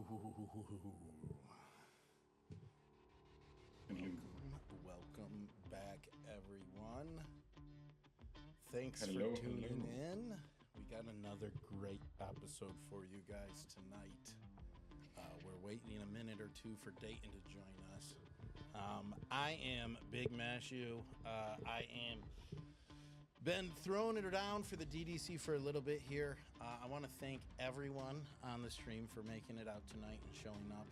Welcome back, everyone. Thanks for tuning in. We got another great episode for you guys tonight. We're waiting a minute or two for Dayton to join us. I am Big Mashu. I am been throwing it around for the DDC for a little bit here. I want to thank everyone on the stream for making it out tonight and showing up.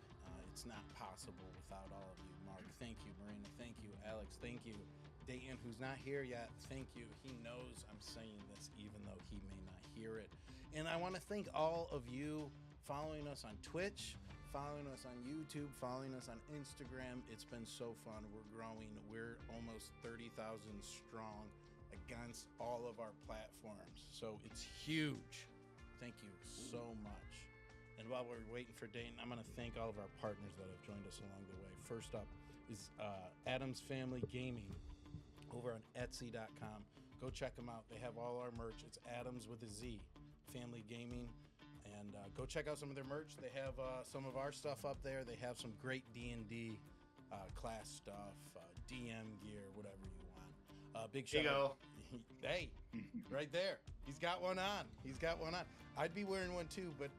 It's not possible without all of you. Mark, thank you. Marina, thank you. Alex, thank you. Dayton, who's not here yet, thank you. He knows I'm saying this even though he may not hear it. And I want to thank all of you following us on Twitch, following us on YouTube, following us on Instagram. It's been so fun. We're growing. We're almost 30,000 strong against all of our platforms. So it's huge. Thank you so much. And while we're waiting for Dayton, I'm going to thank all of our partners that have joined us along the way. First up is Adam's Family Gaming over on Etsy.com. Go check them out. They have all our merch. It's Adams with a Z, Family Gaming. And go check out some of their merch. They have some of our stuff up there. They have some great D&D class stuff, DM gear, whatever you want. Big shout out. Hey, right there. He's got one on. I'd be wearing one too, but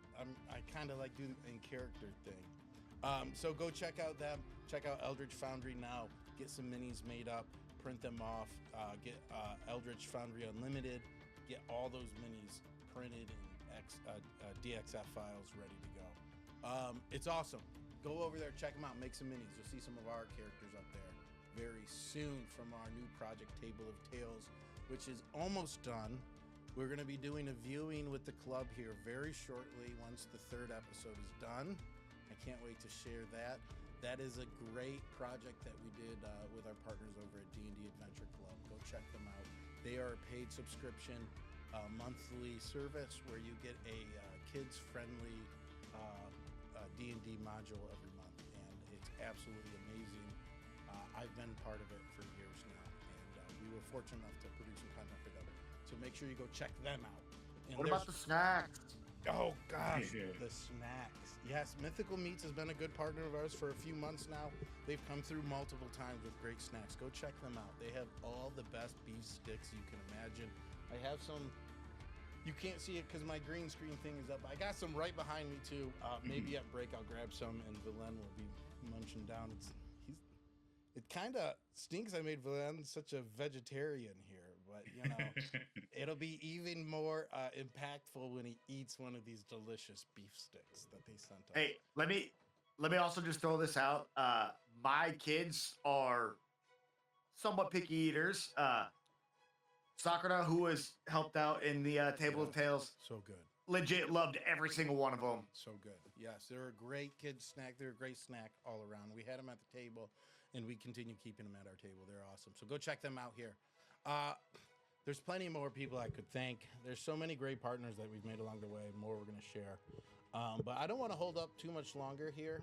I kind of like do the in character thing. So go check out them. Check out Eldritch Foundry now. Get some minis made up. Print them off. Get Eldritch Foundry Unlimited. Get all those minis printed in DXF files ready to go. It's awesome. Go over there, check them out, make some minis. You'll see some of our characters up there very soon from our new project Table of Tales, which is almost done. We're going to be doing a viewing with the club here very shortly once the third episode is done. I can't wait to share that. That is a great project that we did with our partners over at D&D Adventure Club. Go check them out. They are a paid subscription monthly service where you get a kids-friendly D&D module every month, and it's absolutely amazing. I've been part of it for years now, and we were fortunate enough to produce some content for them. So make sure you go check them out. And what about the snacks? Oh gosh, the snacks. Yes, Mythical Meats has been a good partner of ours for a few months now. They've come through multiple times with great snacks. Go check them out. They have all the best beef sticks you can imagine. I have some. You can't see it because my green screen thing is up. I got some right behind me too. Maybe at break I'll grab some and Villain will be munching down. It kind of stinks I made Villain such a vegetarian here, but you know, it'll be even more impactful when he eats one of these delicious beef sticks that they sent us. Hey, let me also just throw this out. My kids are somewhat picky eaters. Sakura, who has helped out in the Table of Tales, so good. Legit loved every single one of them. So good. Yes, they're a great kid snack. They're a great snack all around. We had them at the table, and we continue keeping them at our table. They're awesome. So go check them out here. There's plenty more people I could thank. There's so many great partners that we've made along the way. More we're going to share. But I don't want to hold up too much longer here.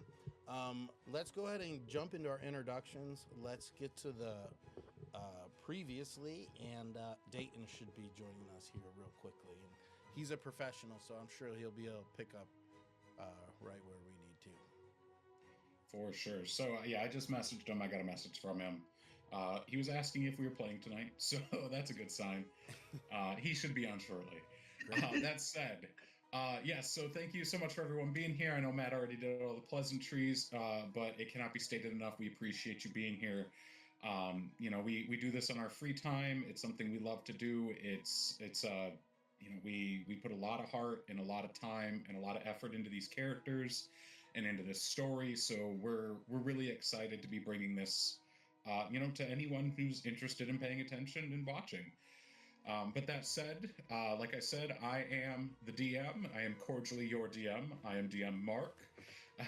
Let's go ahead and jump into our introductions. Let's get to the previously, and Dayton should be joining us here real quickly. And he's a professional, so I'm sure he'll be able to pick up right where we need to. For sure. So, yeah, I just messaged him. I got a message from him. He was asking if we were playing tonight, so that's a good sign. He should be on shortly. That said, yes, so thank you so much for everyone being here. I know Matt already did all the pleasantries, but it cannot be stated enough. We appreciate you being here. You know, we do this on our free time. It's something we love to do. It's you know, we put a lot of heart and a lot of time and a lot of effort into these characters and into this story. So we're really excited to be bringing this, you know, to anyone who's interested in paying attention and watching. But that said, like I said, I am the DM. I am cordially your DM. I am DM Mark.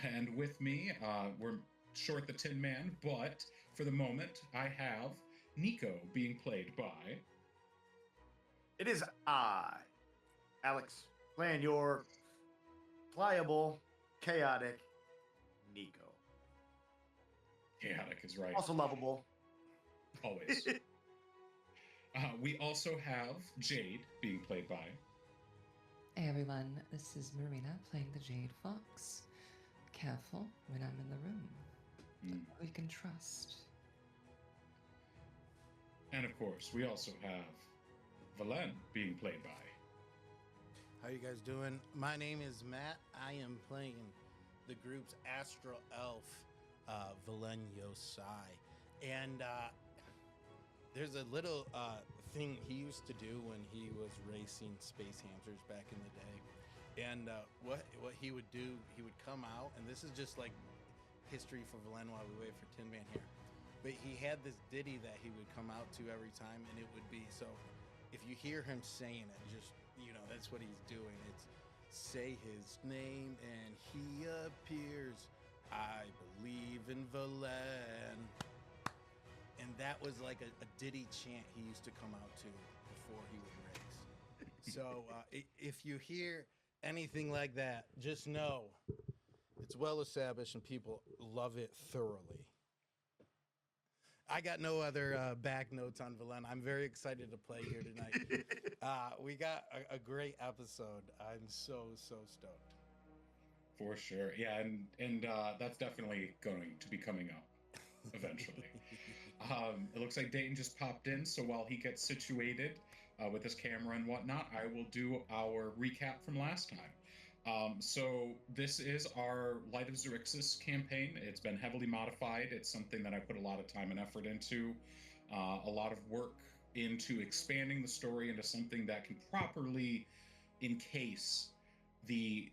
And with me, we're short the Tin Man, but for the moment, I have Nico being played by... It is I, Alex, playing your pliable, chaotic Nico. Chaotic is right. Also lovable. Always. We also have Jade being played by... Hey everyone, this is Marina playing the Jade Fox. careful when I'm in the room. Mm. We can trust. And of course, we also have Valen being played by. How you guys doing? My name is Matt. I am playing the group's Astral elf, Valen Yosai. And there's a little thing he used to do when he was racing space hamsters back in the day. And what he would do, he would come out, and this is just like history for Valen while we wait for Tin Man here. But he had this ditty that he would come out to every time, and it would be, so if you hear him saying it, just, you know, that's what he's doing. It's say his name and he appears. I believe in Valen. And that was like a ditty chant he used to come out to before he would race. So if you hear anything like that, just know it's well established and people love it thoroughly. I got no other back notes on Valen. I'm very excited to play here tonight. We got a great episode. I'm so stoked. For sure. Yeah, and that's definitely going to be coming up eventually. It looks like Dayton just popped in, so while he gets situated with his camera and whatnot, I will do our recap from last time. So this is our Light of Xerxes campaign. It's been heavily modified. It's something that I put a lot of time and effort into, a lot of work into expanding the story into something that can properly encase the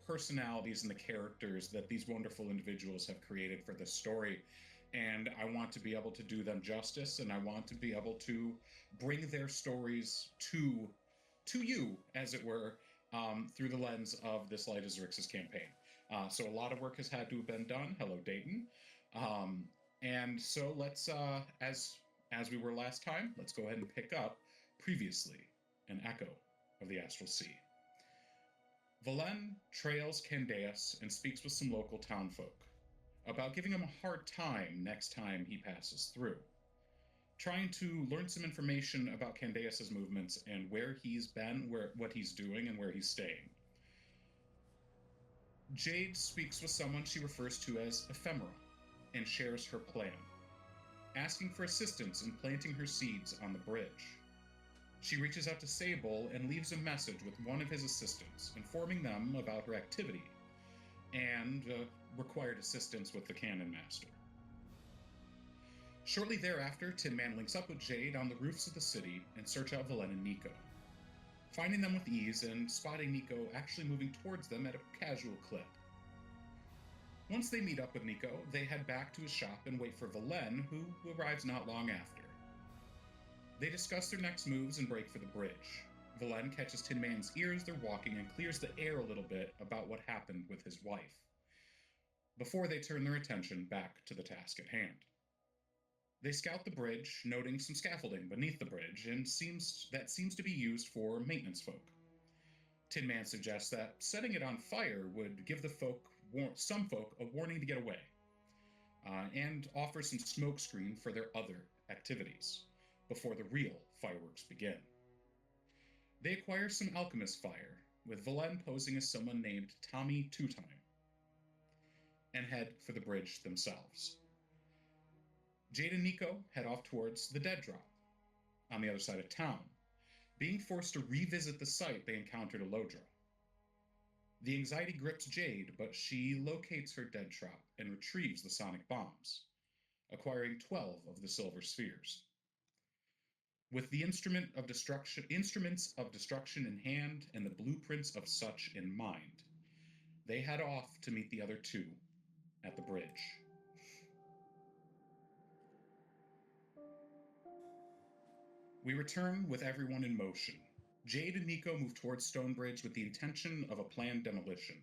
personalities and the characters that these wonderful individuals have created for this story. And I want to be able to do them justice, and I want to be able to bring their stories to you, as it were, through the lens of this Light of Xerxes campaign. So a lot of work has had to have been done. Hello, Dayton. And so let's, as we were last time, let's go ahead and pick up previously an echo of the Astral Sea. Valen trails Candaeus and speaks with some local townfolk about giving him a hard time next time he passes through, trying to learn some information about Candaeus's movements and where he's been, what he's doing, and where he's staying. Jade speaks with someone she refers to as Ephemera and shares her plan, asking for assistance in planting her seeds on the bridge. She reaches out to Sable and leaves a message with one of his assistants, informing them about her activity and required assistance with the Cannon Master. Shortly thereafter, Tin Man links up with Jade on the roofs of the city and search out Valen and Nico, finding them with ease and spotting Nico actually moving towards them at a casual clip. Once they meet up with Nico, they head back to his shop and wait for Valen, who arrives not long after. They discuss their next moves and break for the bridge. Valen catches Tin Man's ear as they're walking and clears the air a little bit about what happened with his wife, before they turn their attention back to the task at hand. They scout the bridge, noting some scaffolding beneath the bridge, and seems to be used for maintenance folk. Tin Man suggests that setting it on fire would give some folk a warning to get away, and offer some smokescreen for their other activities, before the real fireworks begin. They acquire some alchemist fire, with Valen posing as someone named Tommy Two-Time, and head for the bridge themselves. Jade and Nico head off towards the Dead Drop, on the other side of town, being forced to revisit the site they encountered a Lodra. The anxiety grips Jade, but she locates her Dead Drop and retrieves the sonic bombs, acquiring 12 of the silver spheres. With the instruments of destruction in hand and the blueprints of such in mind, they head off to meet the other two at the bridge. We return with everyone in motion. Jade and Nico move towards Stonebridge with the intention of a planned demolition,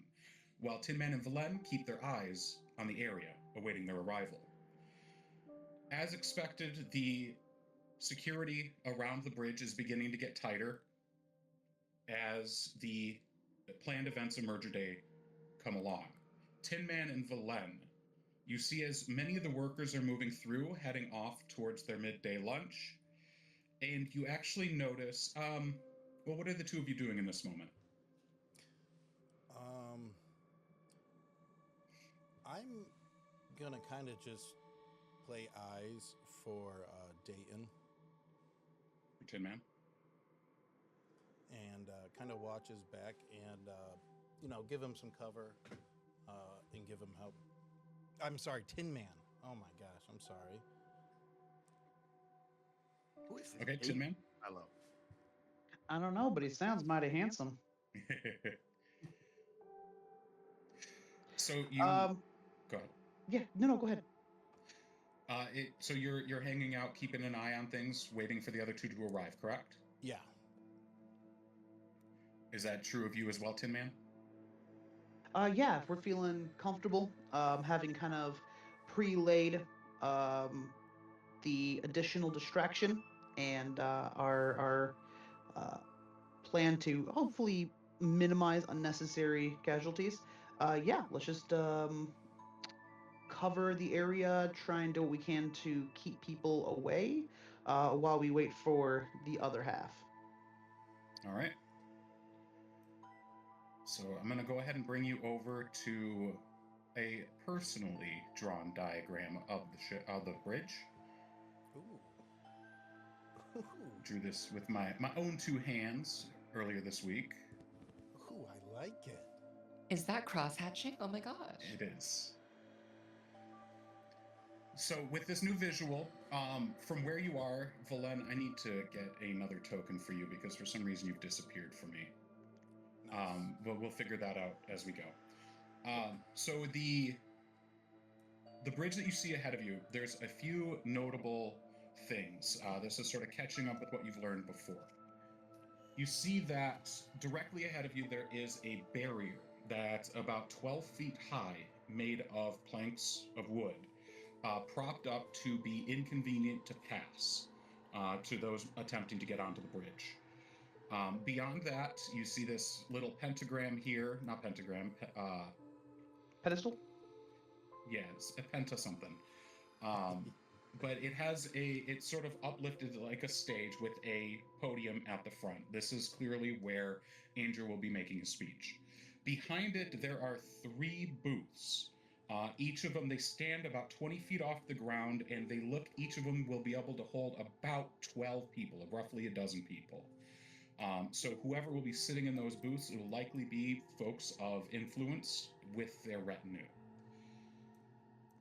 while Tin Man and Valen keep their eyes on the area, awaiting their arrival. As expected, the security around the bridge is beginning to get tighter as the planned events of Merger Day come along. Tin Man and Valen, you see as many of the workers are moving through, heading off towards their midday lunch, and you actually notice, well, what are the two of you doing in this moment? I'm gonna kind of just play eyes for Dayton Tin Man. and kind of watch his back and give him some cover and give him help. I'm sorry, Tin Man. Oh my gosh, I'm sorry. Who is this? Okay, Tin Man. Hello. I don't know, but he sounds mighty handsome. So you Um, go ahead. yeah, no, go ahead. So you're hanging out, keeping an eye on things, waiting for the other two to arrive, correct? Yeah. Is that true of you as well, Tin Man? Yeah, if we're feeling comfortable, having kind of pre-laid the additional distraction and our plan to hopefully minimize unnecessary casualties. Yeah, let's just cover the area, try and do what we can to keep people away while we wait for the other half. All right. So I'm going to go ahead and bring you over to a personally drawn diagram of the bridge. Ooh. Ooh. Drew this with my own two hands earlier this week. Ooh, I like it. Is that cross-hatching? Oh my gosh. It is. So with this new visual, from where you are, Valen, I need to get another token for you because for some reason you've disappeared from me. Nice. But we'll figure that out as we go. So the bridge that you see ahead of you, there's a few notable things. This is sort of catching up with what you've learned before. You see that directly ahead of you there is a barrier that's about 12 feet high, made of planks of wood, propped up to be inconvenient to pass to those attempting to get onto the bridge. Beyond that, you see this little pentagram here, not pentagram, Pedestal? yeah, it's a penta something. But it's sort of uplifted like a stage with a podium at the front. This is clearly where Andrew will be making his speech. Behind it, there are 3 booths. Each of them, they stand about 20 feet off the ground, and each of them will be able to hold about 12 people, roughly a dozen people. So whoever will be sitting in those booths will likely be folks of influence with their retinue.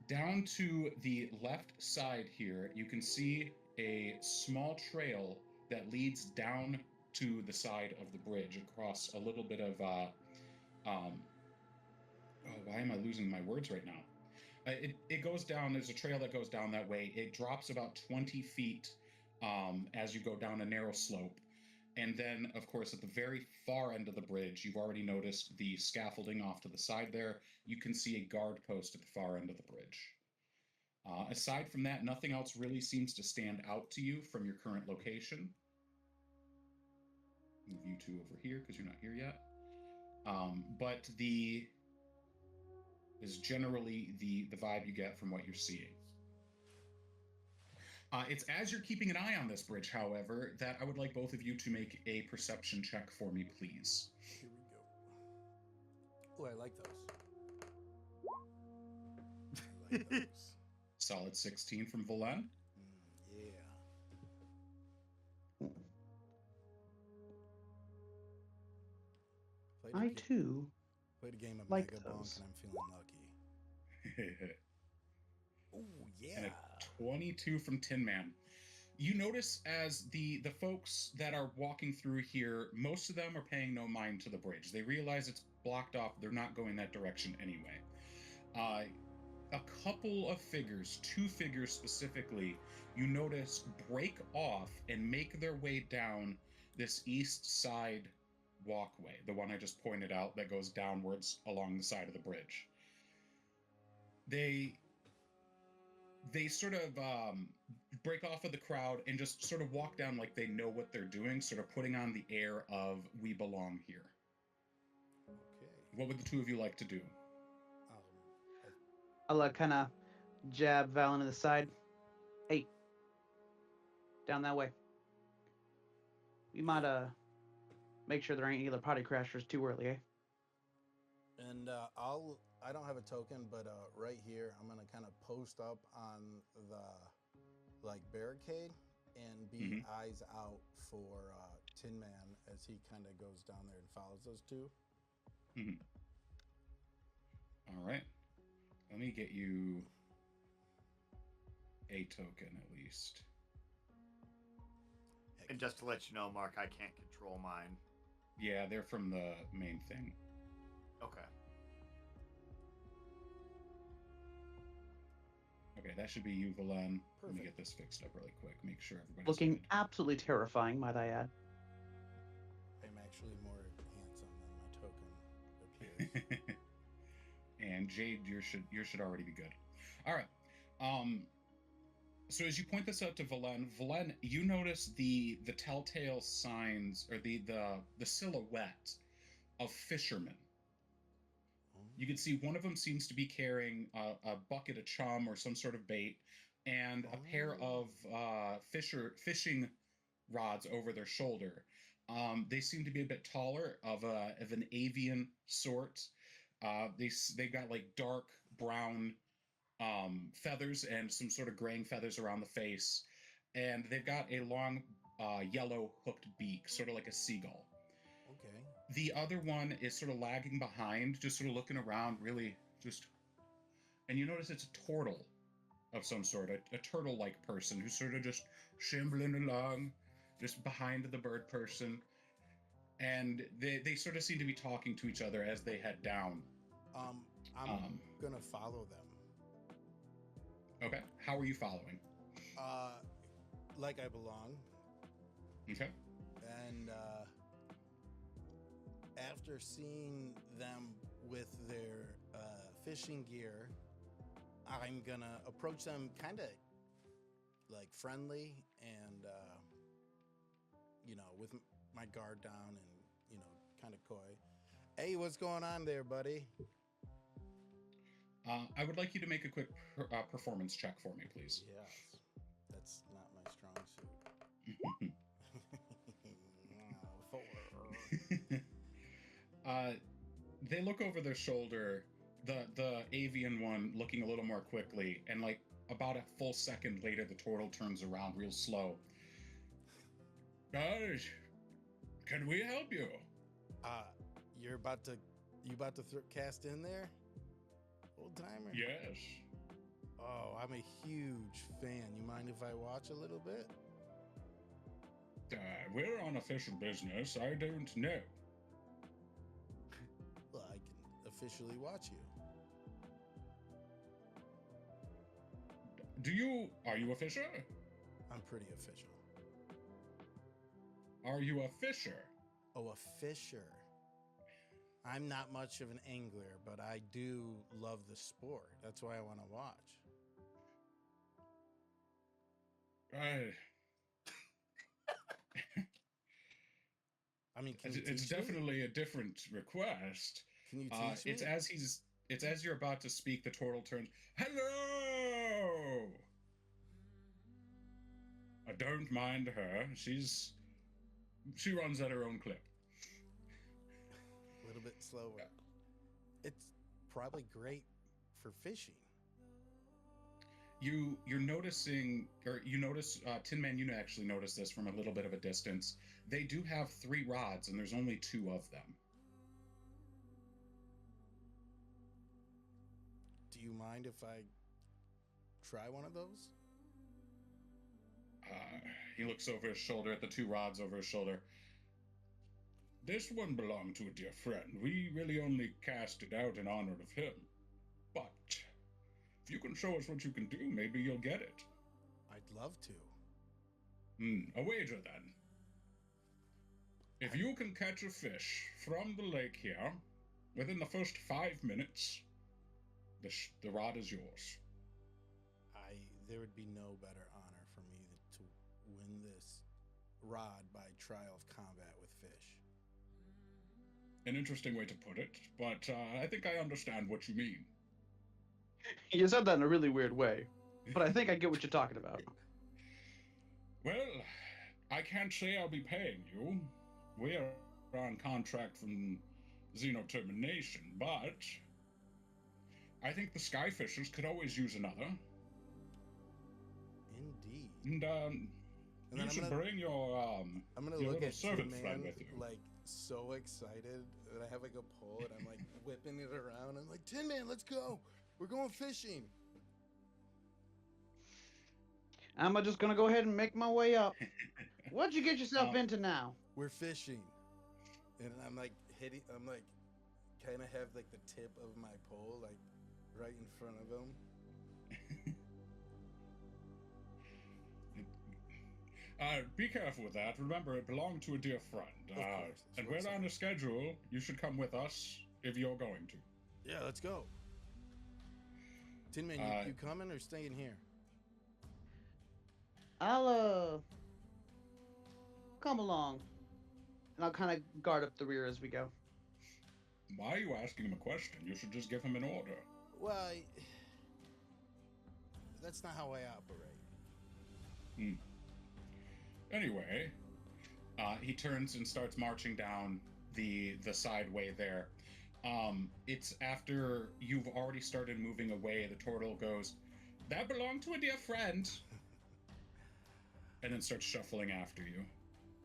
Down to the left side here, you can see a small trail that leads down to the side of the bridge across a little bit of, why am I losing my words right now? It goes down, there's a trail that goes down that way. It drops about 20 feet as you go down a narrow slope. And then, of course, at the very far end of the bridge, you've already noticed the scaffolding off to the side there. You can see a guard post at the far end of the bridge. Aside from that, nothing else really seems to stand out to you from your current location. Move you two over here because you're not here yet. But is generally the vibe you get from what you're seeing. It's as you're keeping an eye on this bridge, however, that I would like both of you to make a perception check for me, please. Here we go. Oh, I like those. I like those. Solid 16 from Valen. Yeah. I too Played a game of like Mega Bonk those. and I'm feeling lucky. Oh, yeah. And a 22 from Tin Man. You notice as the folks that are walking through here, most of them are paying no mind to the bridge. They realize it's blocked off. They're not going that direction anyway. A couple of figures, 2 figures specifically, you notice break off and make their way down this east side walkway, the one I just pointed out that goes downwards along the side of the bridge. They sort of break off of the crowd and just sort of walk down like they know what they're doing, sort of putting on the air of we belong here. Okay. What would the two of you like to do? I'll kind of jab Valen to the side. Hey, down that way. We might make sure there ain't any other potty crashers too early, eh? And I'll I don't have a token, but right here, I'm gonna kind of post up on the barricade and be eyes out for Tin Man as he kind of goes down there and follows those two. All right. Let me get you a token at least. And just to let you know, Mark, I can't control mine. Yeah, they're from the main thing. Okay. Okay, that should be you, Valen. Let me Perfect. get this fixed up really quick. Make sure everybody's Looking good. absolutely terrifying, might I add. I'm actually more handsome than my token appears. And Jade, you should already be good. All right. So as you point this out to Valen, you notice the telltale signs or the silhouette of fishermen. You can see one of them seems to be carrying a bucket of chum or some sort of bait, and a pair of fishing rods over their shoulder. They seem to be a bit taller, of an avian sort. They got like dark brown feathers and some sort of graying feathers around the face, and they've got a long yellow hooked beak, sort of like a seagull. Okay. The other one is sort of lagging behind, just sort of looking around, really just. And you notice it's a turtle of some sort, a turtle-like person who's sort of just shambling along, just behind the bird person. And they sort of seem to be talking to each other as they head down. I'm gonna follow them. Okay, how are you following? Like I belong. Okay. And after seeing them with their fishing gear, I'm gonna approach them kind of like friendly and with my guard down and kind of coy. Hey, what's going on there, buddy? I would like you to make a quick performance check for me, please. Yes, that's not my strong suit. 4. They look over their shoulder, the avian one looking a little more quickly, and like about a full second later, the turtle turns around real slow. Guys, can we help you? You about to cast in there? Old timer? Yes. Oh, I'm a huge fan. You mind if I watch a little bit? We're on official business. I don't know. Well, I can officially watch you. Are you a fisher? I'm pretty official. Are you a fisher? Oh, a fisher. I'm not much of an angler, but I do love the sport. That's why I want to watch. I mean, can you it's teach me? definitely a different request. Can you teach me? It's as you're about to speak, the turtle turns. Hello. I don't mind her. She runs at her own clip. A little bit slower. It's probably great for fishing. You're noticing, or you notice, Tin Man, you actually notice this from a little bit of a distance. They do have 3 rods, and there's only 2 of them. Do you mind if I try one of those? He looks over his shoulder at the 2 rods over his shoulder. This one belonged to a dear friend. We really only cast it out in honor of him. But if you can show us what you can do, maybe you'll get it. I'd love to. A wager then. If you can catch a fish from the lake here within the first 5 minutes, the rod is yours. There would be no better honor for me to win this rod by trial of combat with fish. An interesting way to put it, but I think I understand what you mean. You said that in a really weird way, but I think I get what you're talking about. Well, I can't say I'll be paying you. We are on contract from Xeno Termination, but I think the Skyfishers could always use another. Indeed. And you should bring your I'm gonna your look little at servant Tin friend Man with you. like so excited that I have like a pole and I'm like whipping it around. I'm like, Tin Man, let's go. We're going fishing. I'm just gonna go ahead and make my way up. What'd you get yourself into now? We're fishing, and I'm like I'm like kind of have like the tip of my pole like right in front of him. Be careful with that. Remember, it belonged to a dear friend. Course, and we're on a schedule. You should come with us if you're going to. Yeah, let's go. Tin Man, you coming or staying here? I'll come along, and I'll kind of guard up the rear as we go. Why are you asking him a question? You should just give him an order. Well, that's not how I operate. Anyway, he turns and starts marching down the side way there. It's after you've already started moving away, the turtle goes, "That belonged to a dear friend," and then starts shuffling after you.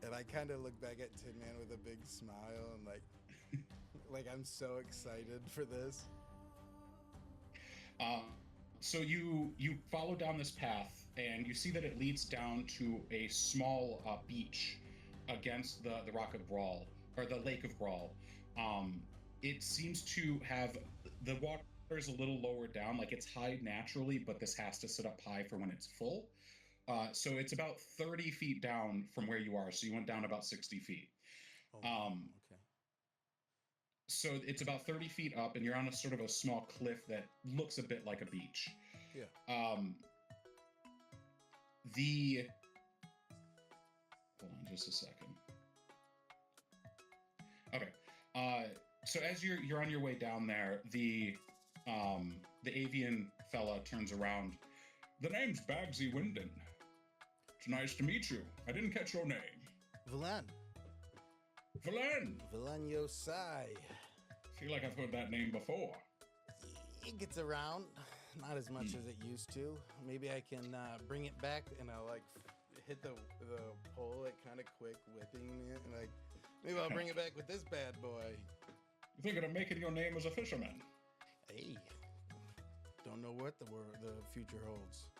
And I kind of look back at Tin Man with a big smile and like, like I'm so excited for this. So you follow down this path, and you see that it leads down to a small beach against the Rock of Brawl, or the Lake of Brawl. It seems to have, the water is a little lower down, like it's high naturally, but this has to sit up high for when it's full. So it's about 30 feet down from where you are, so you went down about 60 feet. Okay. So it's about 30 feet up, and you're on a sort of a small cliff that looks a bit like a beach. Yeah. Hold on just a second. Okay. So as you're on your way down there, the avian fella turns around. "The name's Bagsy Winden. It's nice to meet you. I didn't catch your name." Valan. Valan. Valan Yosai. Feel like I've heard that name before. It gets around, not as much as it used to. Maybe I can bring it back, and I'll like hit the pole like kind of quick, whipping it, and like maybe I'll bring it back with this bad boy. You thinking of making your name as a fisherman? Hey, don't know what the future holds.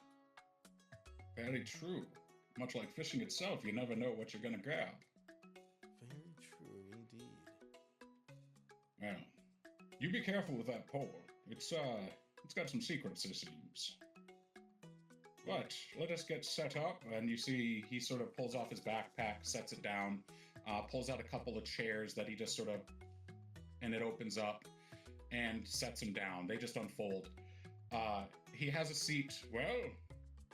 Very true. Much like fishing itself, you never know what you're gonna grab. Very true indeed. Well, you be careful with that pole. It's got some secrets, it seems. But let us get set up, and you see he sort of pulls off his backpack, sets it down, pulls out a couple of chairs that he just sort of, and it opens up, and sets them down. They just unfold. He has a seat. Well,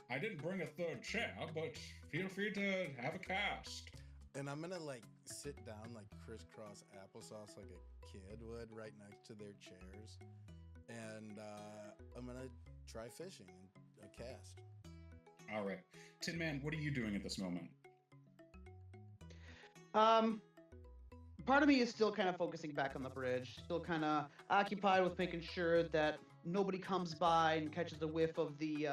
I didn't bring a third chair, but feel free to have a cast. And I'm gonna like sit down like crisscross applesauce like a kid would right next to their chairs. And I'm gonna try fishing and a cast. All right. Tin Man, what are you doing at this moment? Part of me is still kind of focusing back on the bridge, still kind of occupied with making sure that nobody comes by and catches a whiff of the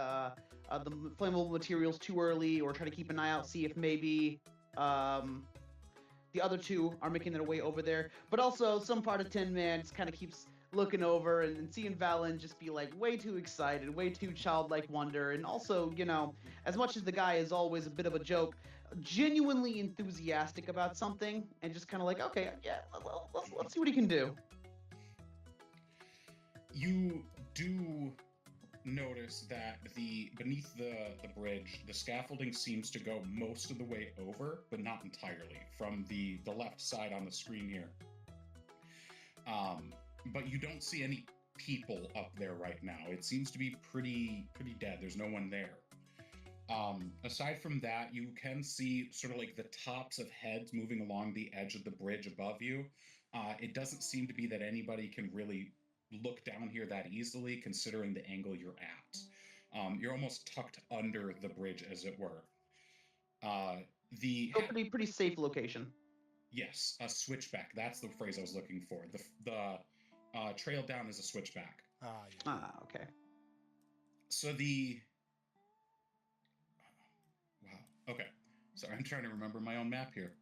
flammable materials too early, or try to keep an eye out, see if maybe the other two are making their way over there. But also, some part of Tin Man just kind of keeps looking over and seeing Valen just be like way too excited, way too childlike wonder, and also, you know, as much as the guy is always a bit of a joke, genuinely enthusiastic about something, and just kind of like, okay, yeah, let's see what he can do. You do notice that beneath the bridge, the scaffolding seems to go most of the way over, but not entirely, from the left side on the screen here. But you don't see any people up there right now. It seems to be pretty dead. There's no one there. Aside from that, you can see sort of like the tops of heads moving along the edge of the bridge above you. It doesn't seem to be that anybody can really look down here that easily, considering the angle you're at. You're almost tucked under the bridge, as it were. Pretty safe location. Yes, a switchback. That's the phrase I was looking for. The trail down is a switchback. Ah, yeah. Ah, okay. So wow. Okay. Sorry, I'm trying to remember my own map here.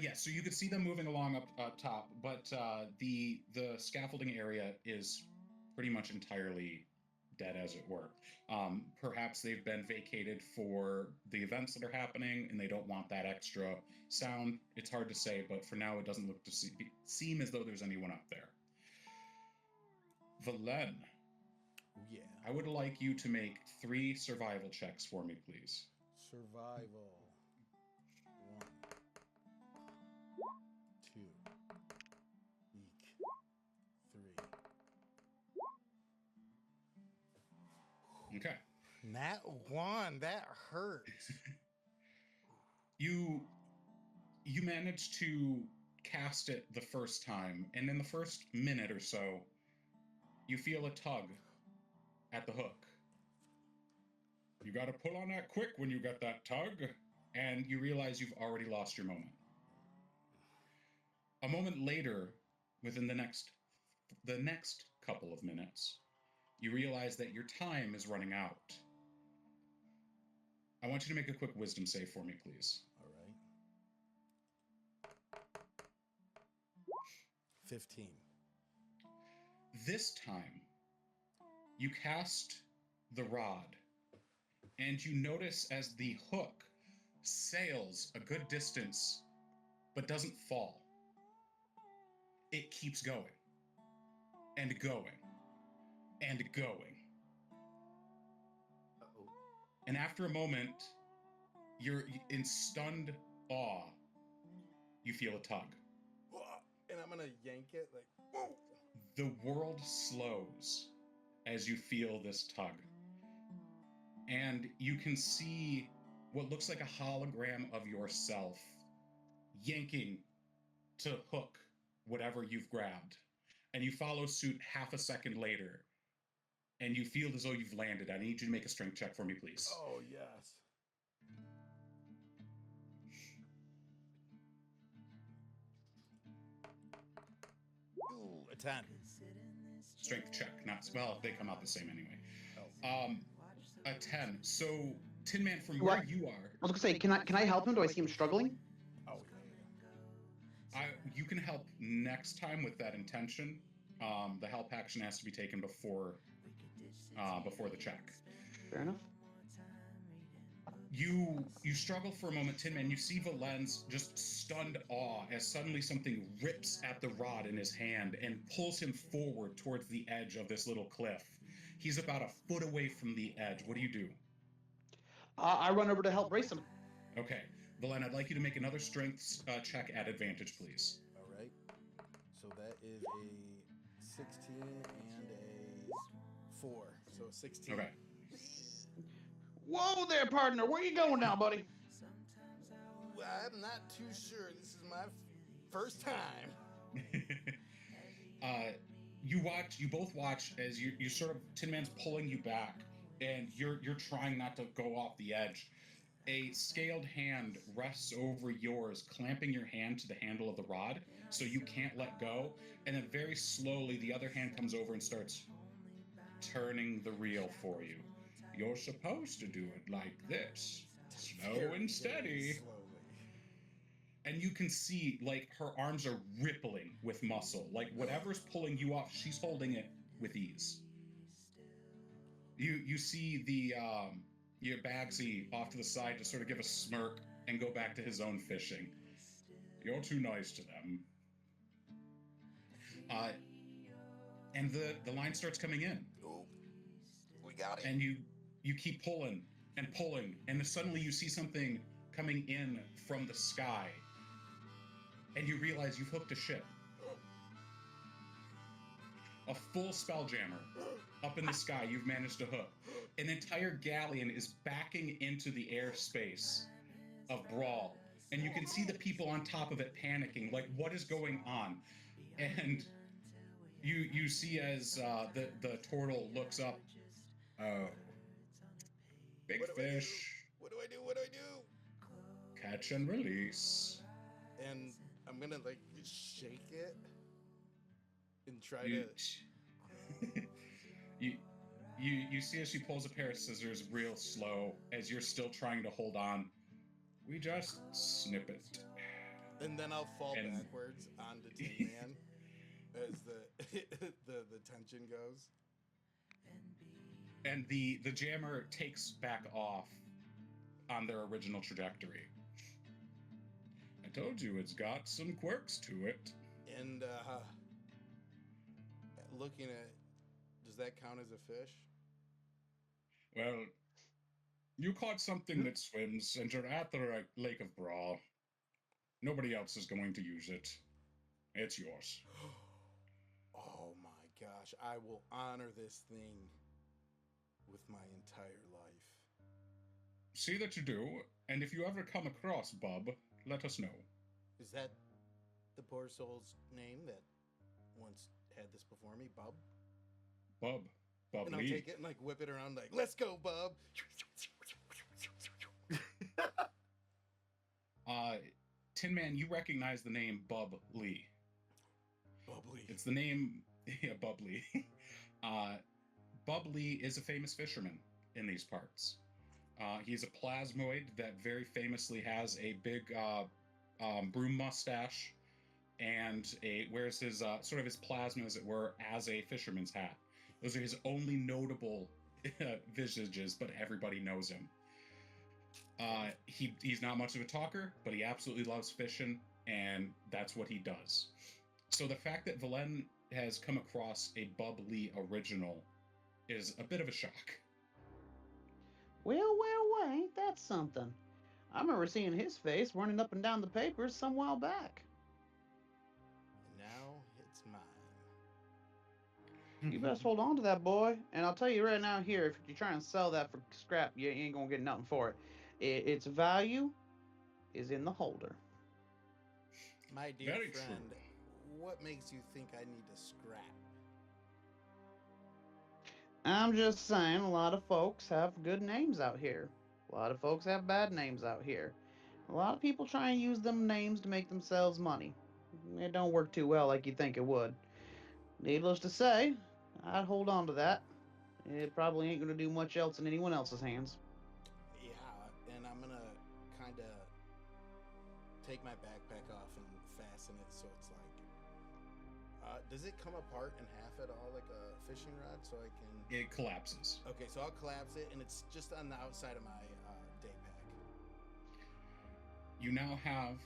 Yeah, so you could see them moving along up top, but the scaffolding area is pretty much entirely dead, as it were. Perhaps they've been vacated for the events that are happening, and they don't want that extra sound. It's hard to say, but for now, it doesn't look to seem as though there's anyone up there. Valen, Yeah. I would like you to make 3 survival checks for me, please. Survival. 1, 2, eek, 3. Okay. Nat 1. That hurts. You managed to cast it the first time, and in the first minute or so, you feel a tug at the hook. You gotta pull on that quick when you get that tug, and you realize you've already lost your moment. A moment later, within the next couple of minutes, you realize that your time is running out. I want you to make a quick wisdom save for me, please. All right. 15. This time, you cast the rod, and you notice as the hook sails a good distance, but doesn't fall. It keeps going, and going, and going. Uh-oh. And after a moment, you're in stunned awe. You feel a tug. And I'm going to yank it like, whoa. The world slows as you feel this tug. And you can see what looks like a hologram of yourself yanking to hook whatever you've grabbed. And you follow suit half a second later, and you feel as though you've landed. I need you to make a strength check for me, please. Oh, yes. Ooh, a 10. Strength check, not well. They come out the same anyway. Oh. A 10. So, Tin Man, from What? where you are, I was gonna say, can I help him? Do I see him struggling? Oh, yeah. you can help next time with that intention. The help action has to be taken before the check. Fair enough. You struggle for a moment, Tin Man. You see Valen's just stunned awe as suddenly something rips at the rod in his hand and pulls him forward towards the edge of this little cliff. He's about a foot away from the edge. What do? I run over to help brace him. Okay. Valen, I'd like you to make another strength check at advantage, please. All right. So that is a 16 and a 4. So 16. Okay. Whoa there, partner. Where you going now, buddy? I'm not too sure. This is my first time. You both watch as you sort of, Tin Man's pulling you back, and you're trying not to go off the edge. A scaled hand rests over yours, clamping your hand to the handle of the rod, so you can't let go. And then very slowly, the other hand comes over and starts turning the reel for you. You're supposed to do it like this, slow and steady. Slowly. And you can see, like, her arms are rippling with muscle. Like, whatever's pulling you off, she's holding it with ease. You see your Bagsy off to the side to sort of give a smirk and go back to his own fishing. You're too nice to them. And the line starts coming in. Ooh, we got it. And you keep pulling, and then suddenly you see something coming in from the sky. And you realize you've hooked a ship. A full spelljammer up in the sky you've managed to hook. An entire galleon is backing into the airspace of Brawl. And you can see the people on top of it panicking, like, what is going on? And you see as the turtle looks up. Oh. Big fish. What do I do? Catch and release. And I'm gonna like shake it and try You- to. You, you see as she pulls a pair of scissors real slow as you're still trying to hold on. We just snip it. And then I'll fall And- backwards onto Tin Man as the tension goes. And the jammer takes back off on their original trajectory. I told you it's got some quirks to it. And looking at, does that count as a fish? Well, you caught something that swims, and you're at the Lake of Brawl. Nobody else is going to use it. It's yours. Oh my gosh, I will honor this thing with my entire life. See that you do, and if you ever come across Bub, let us know. Is that the poor soul's name that once had this before me, Bub? Bub. And I'll Bubbly. take it and like whip it around like, let's go, Bub. Tin Man, you recognize the name Bub Lee. Bubbly. It's the name, yeah, Bub Lee. Bub Lee is a famous fisherman in these parts. He's a plasmoid that very famously has a big broom mustache and wears his sort of his plasma, as it were, as a fisherman's hat. Those are his only notable visages, but everybody knows him. He's not much of a talker, but he absolutely loves fishing, and that's what he does. So the fact that Valen has come across a Bub Lee original is a bit of a shock. Well, ain't that something? I remember seeing his face running up and down the papers some while back. Now it's mine. You best hold on to that, boy. And I'll tell you right now here, if you're trying to sell that for scrap, you ain't gonna get nothing for it. Its value is in the holder. My dear Very friend, true. what makes you think I need to scrap? I'm just saying, a lot of folks have good names out here. A lot of folks have bad names out here. A lot of people try and use them names to make themselves money. It don't work too well like you think it would. Needless to say, I'd hold on to that. It probably ain't gonna do much else in anyone else's hands. Yeah, and I'm gonna kind of take my backpack off and fasten it so it's like. Does it come apart in half at all, like a fishing rod, so I can? It collapses. Okay, so I'll collapse it, and it's just on the outside of my day pack. You now have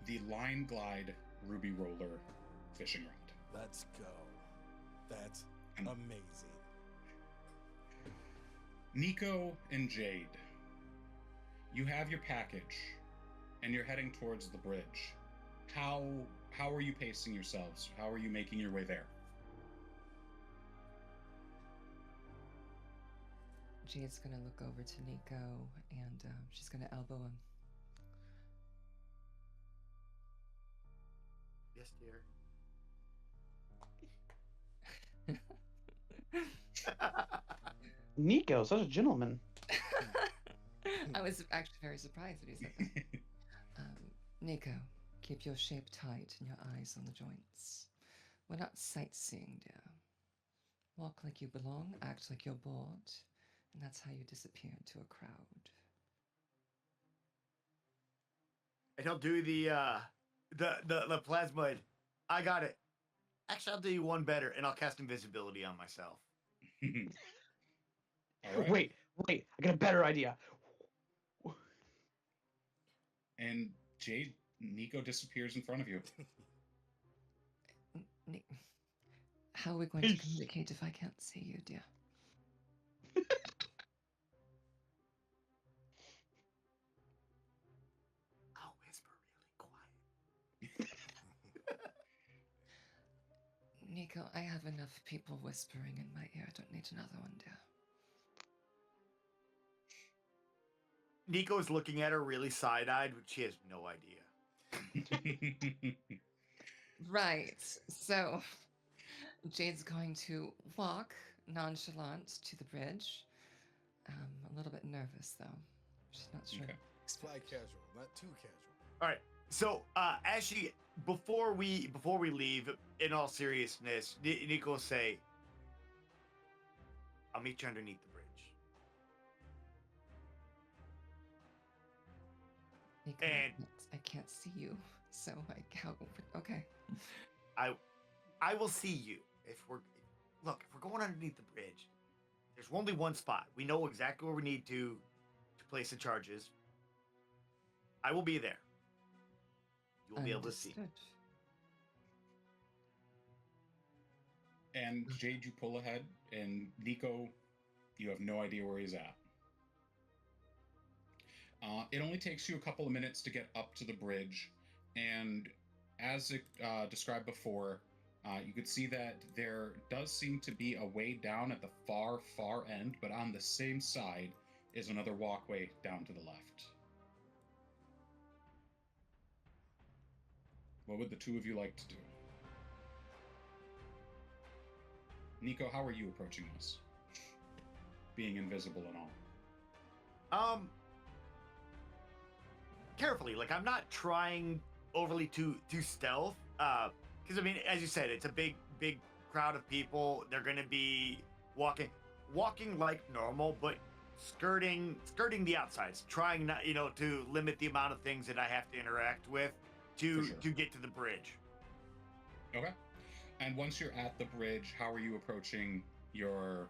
the Line Glide Ruby Roller fishing rod. Let's go. That's And- amazing. Nico and Jade, you have your package, and you're heading towards the bridge. How are you pacing yourselves? How are you making your way there? Jade's gonna look over to Nico and she's gonna elbow him. Yes, dear. Nico, such a gentleman. I was actually very surprised that he said that. Nico, keep your shape tight and your eyes on the joints. We're not sightseeing, dear. Walk like you belong, act like you're bored, and that's how you disappear into a crowd. And he'll do the plasmoid. I got it. Actually, I'll do you one better, and I'll cast invisibility on myself. All right. Wait, I got a better idea. And Jade, Nico disappears in front of you. How are we going to communicate if I can't see you, dear? I'll whisper really quiet. Nico, I have enough people whispering in my ear. I don't need another one, dear. Nico's looking at her really side-eyed, but she has no idea. Right. So Jade's going to walk nonchalant to the bridge. A little bit nervous though. She's not sure. Okay. Fly casual, not too casual. All right. So, as before we leave, in all seriousness, Nico will say, I'll meet you underneath the bridge. Nico, And I can't see you, so okay. I will see you if we're going underneath the bridge. There's only one spot. We know exactly where we need to place the charges. I will be there. You will be able to see. Understood. And Jade, you pull ahead, and Nico, you have no idea where he's at. It only takes you a couple of minutes to get up to the bridge, and as described before, you could see that there does seem to be a way down at the far, far end, but on the same side is another walkway down to the left. What would the two of you like to do? Nico, how are you approaching this? Being invisible and all. Carefully. Like, I'm not trying overly to stealth. Because I mean, as you said, it's a big crowd of people. They're gonna be walking like normal, but skirting the outsides, trying not, to limit the amount of things that I have to interact with to get to the bridge. Okay. And once you're at the bridge, how are you approaching your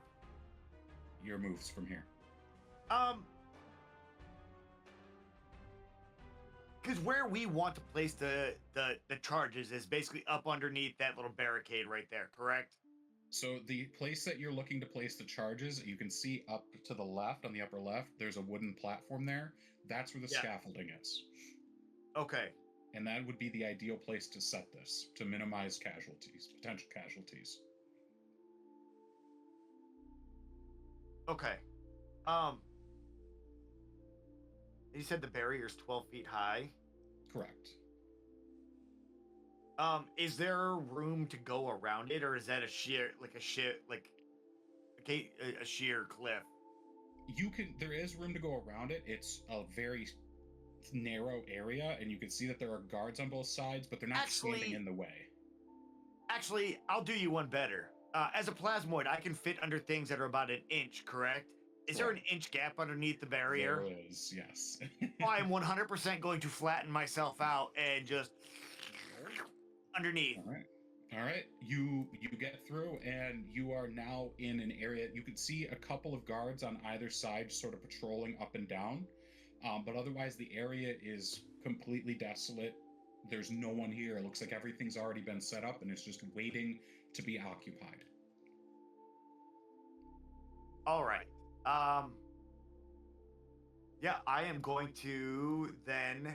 moves from here? Because where we want to place the charges is basically up underneath that little barricade right there, correct? So the place that you're looking to place the charges, you can see up to the left, on the upper left, there's a wooden platform there. That's where the scaffolding is. Okay. And that would be the ideal place to set this, to minimize casualties, potential casualties. Okay. You said the barrier's 12 feet high? Correct. Is there room to go around it, or is that a sheer cliff? There is room to go around it. It's a very narrow area, and you can see that there are guards on both sides, but they're not standing in the way. Actually, I'll do you one better. As a plasmoid, I can fit under things that are about an inch, correct? Is there an inch gap underneath the barrier? There is, yes. I am 100% going to flatten myself out and just underneath. All right. You get through, and you are now in an area. You can see a couple of guards on either side sort of patrolling up and down, but otherwise the area is completely desolate. There's no one here. It looks like everything's already been set up, and it's just waiting to be occupied. All right. Yeah, I am going to then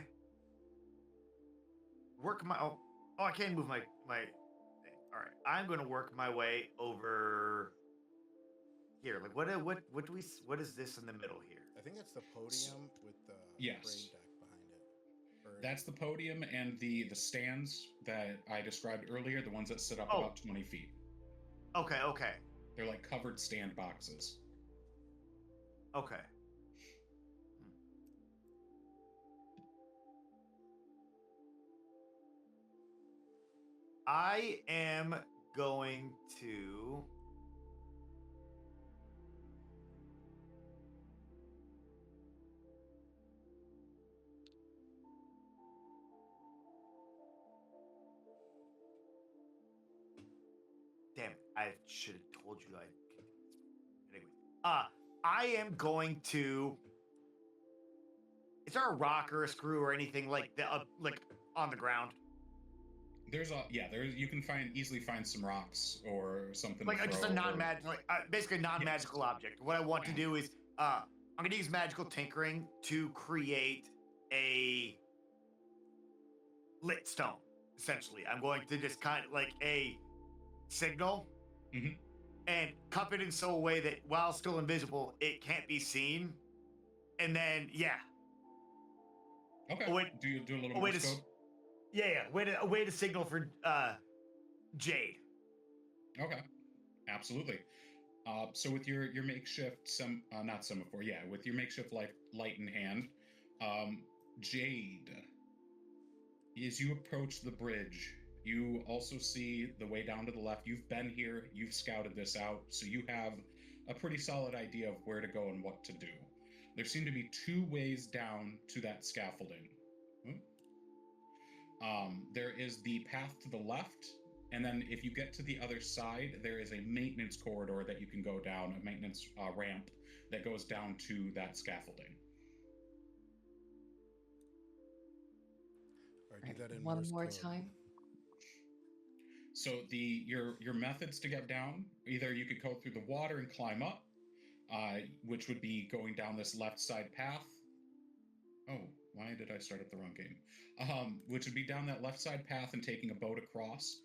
work my. Oh, I can't move my. All right, I'm going to work my way over here. Like, what is this in the middle here? I think that's the podium with the Yes. brain deck behind it. That's the podium and the stands that I described earlier, the ones that sit up about 20 feet. Okay. They're like covered stand boxes. Okay. I am going to damn, I should have told you anyway. I am going to. Is there a rock or a screw or anything like that, like on the ground? You can easily find some rocks or something. Like just a non-magical, basically a non-magical object. What I want to do is, I'm going to use magical tinkering to create a lit stone. Essentially, I'm going to just kind of like a signal, and cup it in so a way that while still invisible, it can't be seen. And then, Okay. Do you do a little more scope? Yeah. A way to signal for Jade. Okay. Absolutely. So with your makeshift with your makeshift light in hand, Jade, as you approach the bridge, you also see the way down to the left. You've been here, you've scouted this out, so you have a pretty solid idea of where to go and what to do. There seem to be 2 ways down to that scaffolding. There is the path to the left, and then if you get to the other side, there is a maintenance corridor that you can go down, a maintenance ramp that goes down to that scaffolding. Do that in One Morse more code. time. So your methods to get down, either you could go through the water and climb up, which would be going down this left side path. Oh, why did I start up the wrong game? Which would be down that left side path and taking a boat across,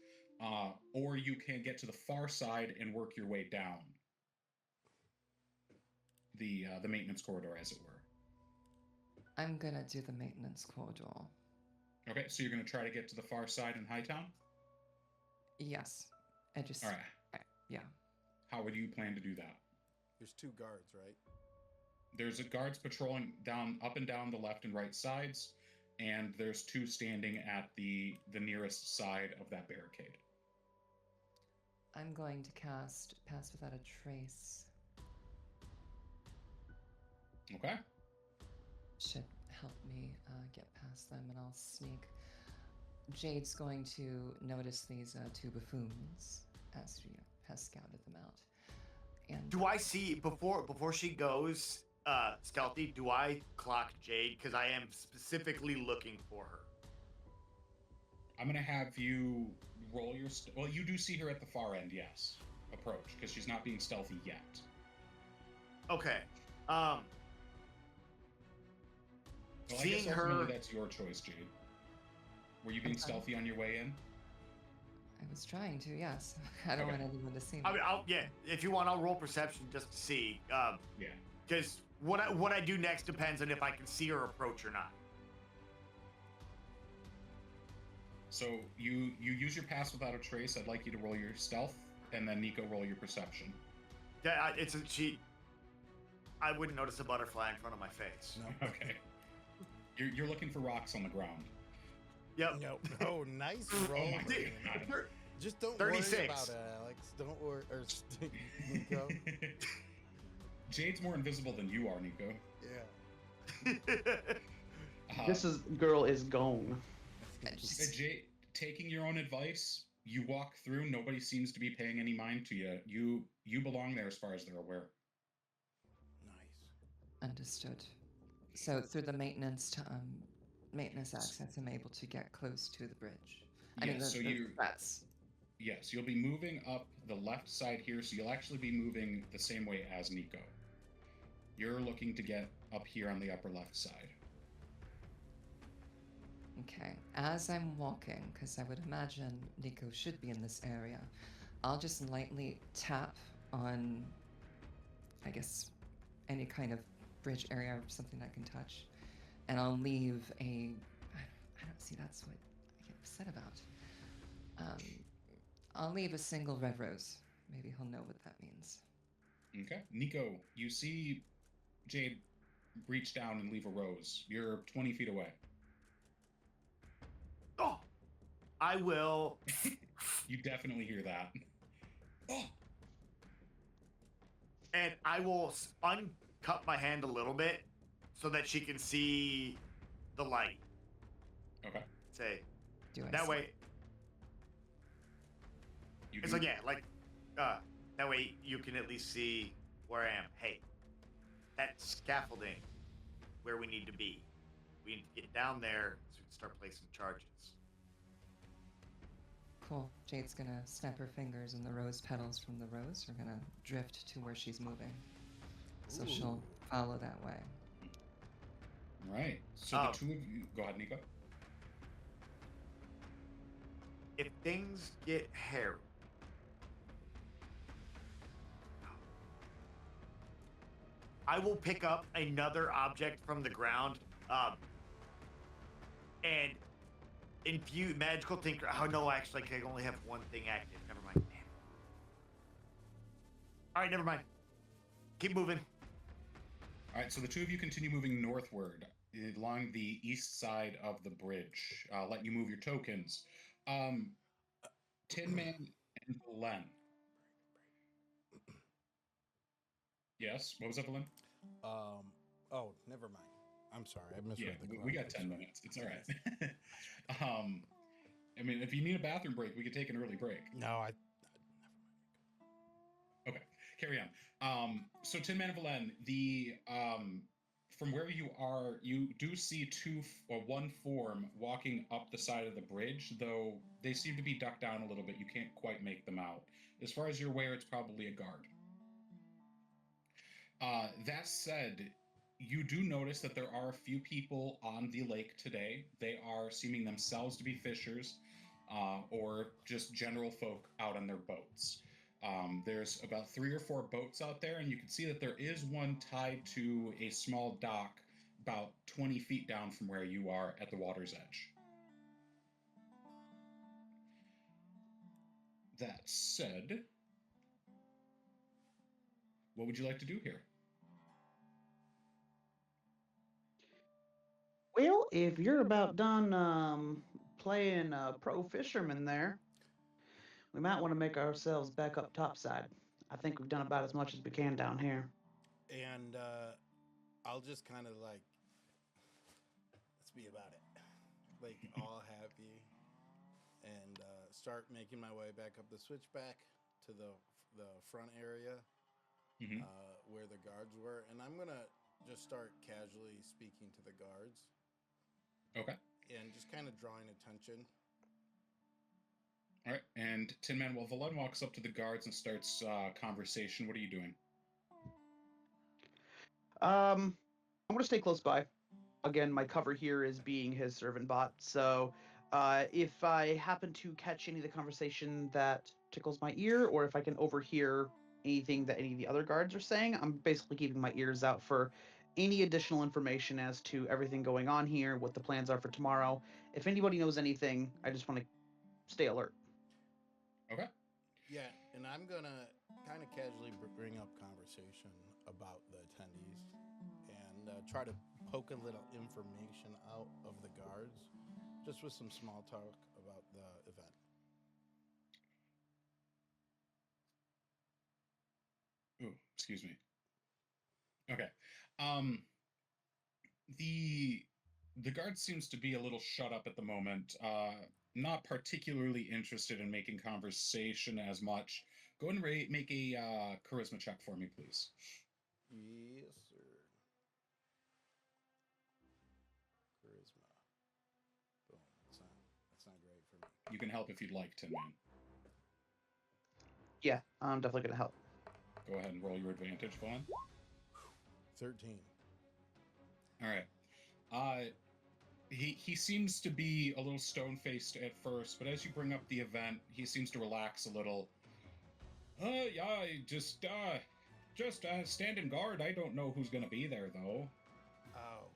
or you can get to the far side and work your way down the maintenance corridor, as it were. I'm gonna do the maintenance corridor. Okay, so you're gonna try to get to the far side in Hightown? Yes. I just. All right. Yeah. How would you plan to do that? There's 2 guards, right? There's guards patrolling up and down the left and right sides, and there's 2 standing at the nearest side of that barricade. I'm going to cast Pass Without a Trace. Okay. Should help me get past them, and I'll sneak. Jade's going to notice these 2 buffoons as she has scouted them out. And Do I see before she goes stealthy? Do I clock Jade? Because I am specifically looking for her. I'm gonna have you roll your. Well, you do see her at the far end, yes. Approach, because she's not being stealthy yet. Okay. Well, Seeing I guess ultimately her. that's your choice, Jade. Were you being stealthy on your way in? I was trying to, yes. I don't Okay. want anyone to see me. I mean, if you want, I'll roll perception just to see. Yeah. Because what I do next depends on if I can see her approach or not. So you use your Pass Without a Trace. I'd like you to roll your stealth, and then Nico roll your perception. Yeah, it's a cheat. I wouldn't notice a butterfly in front of my face. No. Okay. You're looking for rocks on the ground. Yep. No. Oh, nice roll. my man. God. Just don't 36. worry about it, Alex. Don't worry. Or Nico. Jade's more invisible than you are, Nico. Yeah. This girl is gone. Jade, taking your own advice, you walk through. Nobody seems to be paying any mind to you. You belong there as far as they're aware. Nice. Understood. So through the maintenance access, I'm able to get close to the bridge. Yes, you'll be moving up the left side here, so you'll actually be moving the same way as Nico. You're looking to get up here on the upper left side. Okay. As I'm walking, because I would imagine Nico should be in this area, I'll just lightly tap on, I guess, any kind of bridge area or something I can touch, and I'll leave I don't see, that's what I get upset about. I'll leave a single red rose. Maybe he'll know what that means. Okay. Nico, you see Jade reach down and leave a rose. You're 20 feet away. Oh, I will. You definitely hear that. Oh. And I will uncup my hand a little bit so that she can see the light. Okay. Say, Do I that see? way. You It's do- like, that way you can at least see where I am. Hey, that scaffolding, where we need to be. We need to get down there so we can start placing charges. Cool. Jade's gonna snap her fingers, and the rose petals from the rose are gonna drift to where she's moving. So she'll follow that way. Right. So the 2 of you... Go ahead, Nico. If things get hairy, I will pick up another object from the ground and infuse magical tinker. Oh no, actually, I only have one thing active. Never mind. Damn. All right, never mind. Keep moving. All right, so the 2 of you continue moving northward along the east side of the bridge. I'll let you move your tokens. Tin Man and Len. Yes. What was that, Evelyn? Oh, never mind. I'm sorry. I misread Yeah, the clock. we got 10 minutes. It's all right. I mean, if you need a bathroom break, we could take an early break. No, Okay, carry on. So Tin Man Valen, the from where you are, you do see one form walking up the side of the bridge, though they seem to be ducked down a little bit. You can't quite make them out. As far as you're aware, it's probably a guard. That said, you do notice that there are a few people on the lake today. They are seeming themselves to be fishers or just general folk out on their boats. There's about 3 or 4 boats out there, and you can see that there is one tied to a small dock about 20 feet down from where you are at the water's edge. That said, what would you like to do here? Well, if you're about done playing pro fisherman there, we might want to make ourselves back up topside. I think we've done about as much as we can down here. and I'll just kind of like, let's be about it, like all happy, and start making my way back up the switchback to the front area where the guards were, and I'm gonna just start casually speaking to the guards. Okay. And just kind of drawing attention. All right. And Tin Man, while Valen walks up to the guards and starts conversation, what are you doing? I'm gonna stay close by. Again, my cover here is being his servant bot. So, if I happen to catch any of the conversation that tickles my ear, or if I can overhear anything that any of the other guards are saying, I'm basically keeping my ears out for any additional information as to everything going on here, what the plans are for tomorrow. If anybody knows anything, I just want to stay alert. Okay. Yeah, and I'm gonna kind of casually bring up conversation about the attendees and try to poke a little information out of the guards, just with some small talk about the event. Ooh, excuse me. Okay. Um, the guard seems to be a little shut up at the moment. Not particularly interested in making conversation as much. Go ahead and make a charisma check for me, please. Yes, sir. Charisma. Boom. That's not great for me. You can help if you'd like, Tin Man. Yeah, I'm definitely gonna help. Go ahead and roll your advantage, Vaughn. 13. All right. He seems to be a little stone-faced at first, but as you bring up the event, he seems to relax a little. Yeah, I just standing guard. I don't know who's gonna be there though. Oh,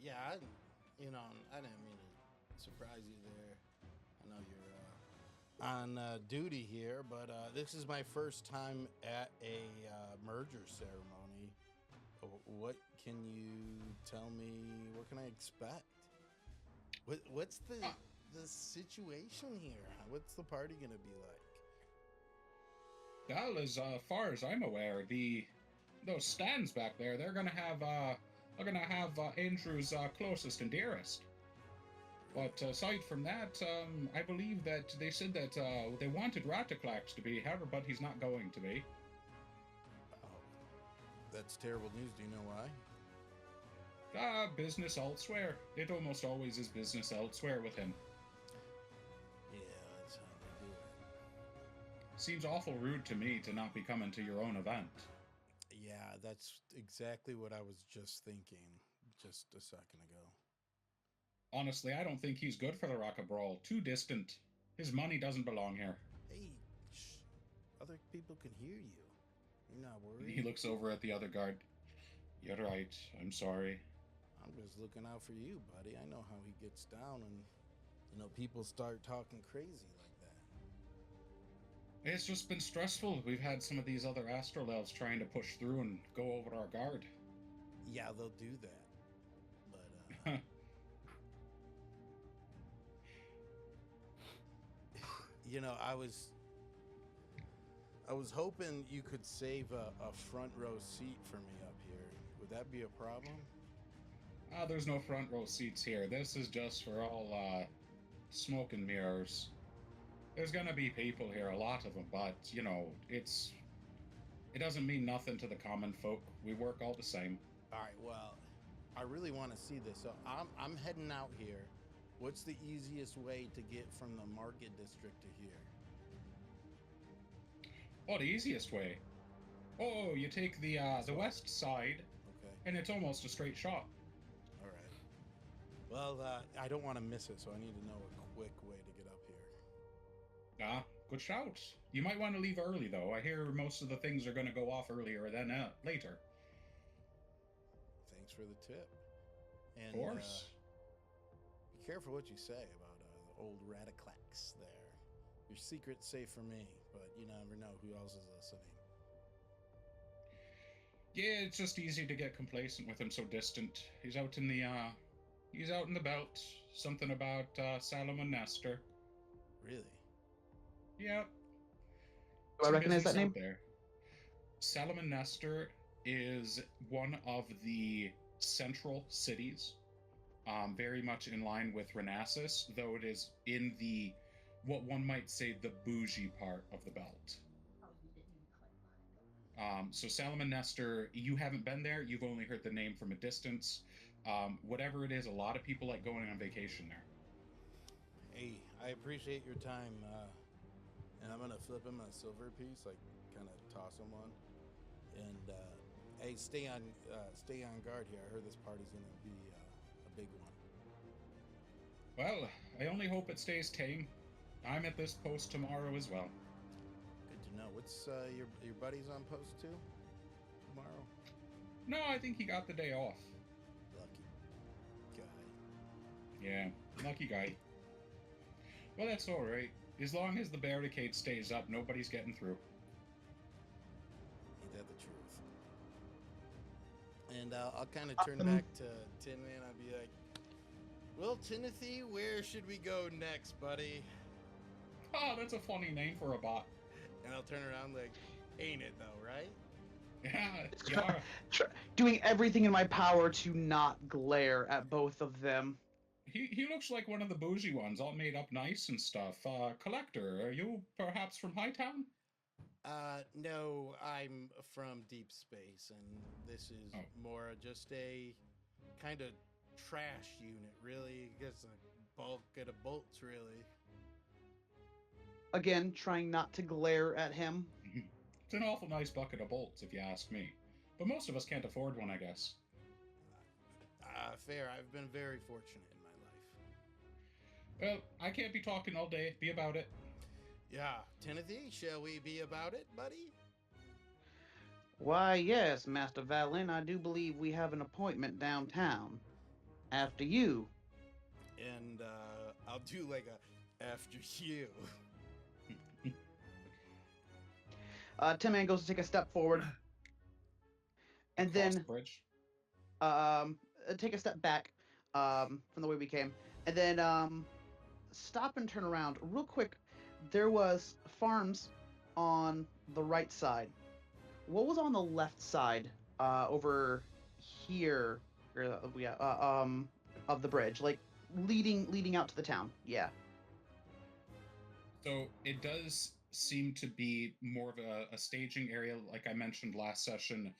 yeah. I didn't mean to surprise you there. I know you're on duty here, but this is my first time at a merger ceremony. What can you tell me? What can I expect? What's the situation here? What's the party gonna be like? Well, as far as I'm aware, those stands back there, they're gonna have Andrew's closest and dearest. But aside from that, I believe that they said that they wanted Rataclax to be, however, but he's not going to be. Oh, that's terrible news. Do you know why? Business elsewhere. It almost always is business elsewhere with him. Yeah, that's how they do it. Seems awful rude to me to not be coming to your own event. Yeah, that's exactly what I was just thinking just a second ago. Honestly, I don't think he's good for the Rock Brawl. Too distant. His money doesn't belong here. Hey, shh. Other people can hear you. You're not worried? He looks over at the other guard. You're right. I'm sorry. I'm just looking out for you, buddy. I know how he gets down and, people start talking crazy like that. It's just been stressful. We've had some of these other Astral elves trying to push through and go over our guard. Yeah, they'll do that. But, I was hoping you could save a front row seat for me up here. Would that be a problem? There's no front row seats here. This is just for all smoke and mirrors. There's gonna be people here, a lot of them, but it doesn't mean nothing to the common folk. We work all the same. All right. Well, I really want to see this. So I'm heading out here. What's the easiest way to get from the market district to here? Oh, the easiest way. Oh, you take the west side, Okay. and it's almost a straight shot. All right. Well, I don't want to miss it, so I need to know a quick way to get up here. Good shout. You might want to leave early, though. I hear most of the things are going to go off earlier than later. Thanks for the tip. And, of course. Be careful what you say about the old Radiclax there. Your secret's safe for me, but you never know who else is listening. Yeah, it's just easy to get complacent with him so distant. He's out in the belt. Something about Salomon Nestor. Really? Yep. Do I recognize that name? There. Salomon Nestor is one of the central cities, very much in line with Renasus, though it is in the, what one might say, the bougie part of the belt. So Salomon Nestor, you haven't been there, you've only heard the name from a distance. Whatever it is, a lot of people like going on vacation there. Hey, I appreciate your time, and I'm gonna flip him a silver piece, like kind of toss him one. And hey, stay on guard here. I heard this party's gonna be a big one. Well, I only hope it stays tame. I'm at this post tomorrow as well. Good to know. What's your buddy's on post too? Tomorrow? No, I think he got the day off. Lucky guy. Yeah, lucky guy. Well, that's all right. As long as the barricade stays up, nobody's getting through. Ain't that the truth? And I'll kind of turn back to Tin Man. I'll be like, well, Timothy, where should we go next, buddy? Oh, that's a funny name for a bot. And I'll turn around like, ain't it though, right? Yeah, yeah. Doing everything in my power to not glare at both of them. He looks like one of the bougie ones, all made up nice and stuff. Collector, are you perhaps from Hightown? No, I'm from deep space, and this is more just a kind of trash unit, really. I guess a bulk of bolts, really. Again, trying not to glare at him. It's an awful nice bucket of bolts, if you ask me. But most of us can't afford one, I guess. Fair. I've been very fortunate in my life. Well, I can't be talking all day. Be about it. Yeah. Timothy, shall we be about it, buddy? Why, yes, Master Valin, I do believe we have an appointment downtown. After you. And, I'll do like a after you. Tim Man goes to take a step forward. And Across then the bridge. take a step back from the way we came. And then stop and turn around. Real quick, there was farms on the right side. What was on the left side over here of the bridge? Like leading out to the town. Yeah. So it does seem to be more of a staging area, like I mentioned last session.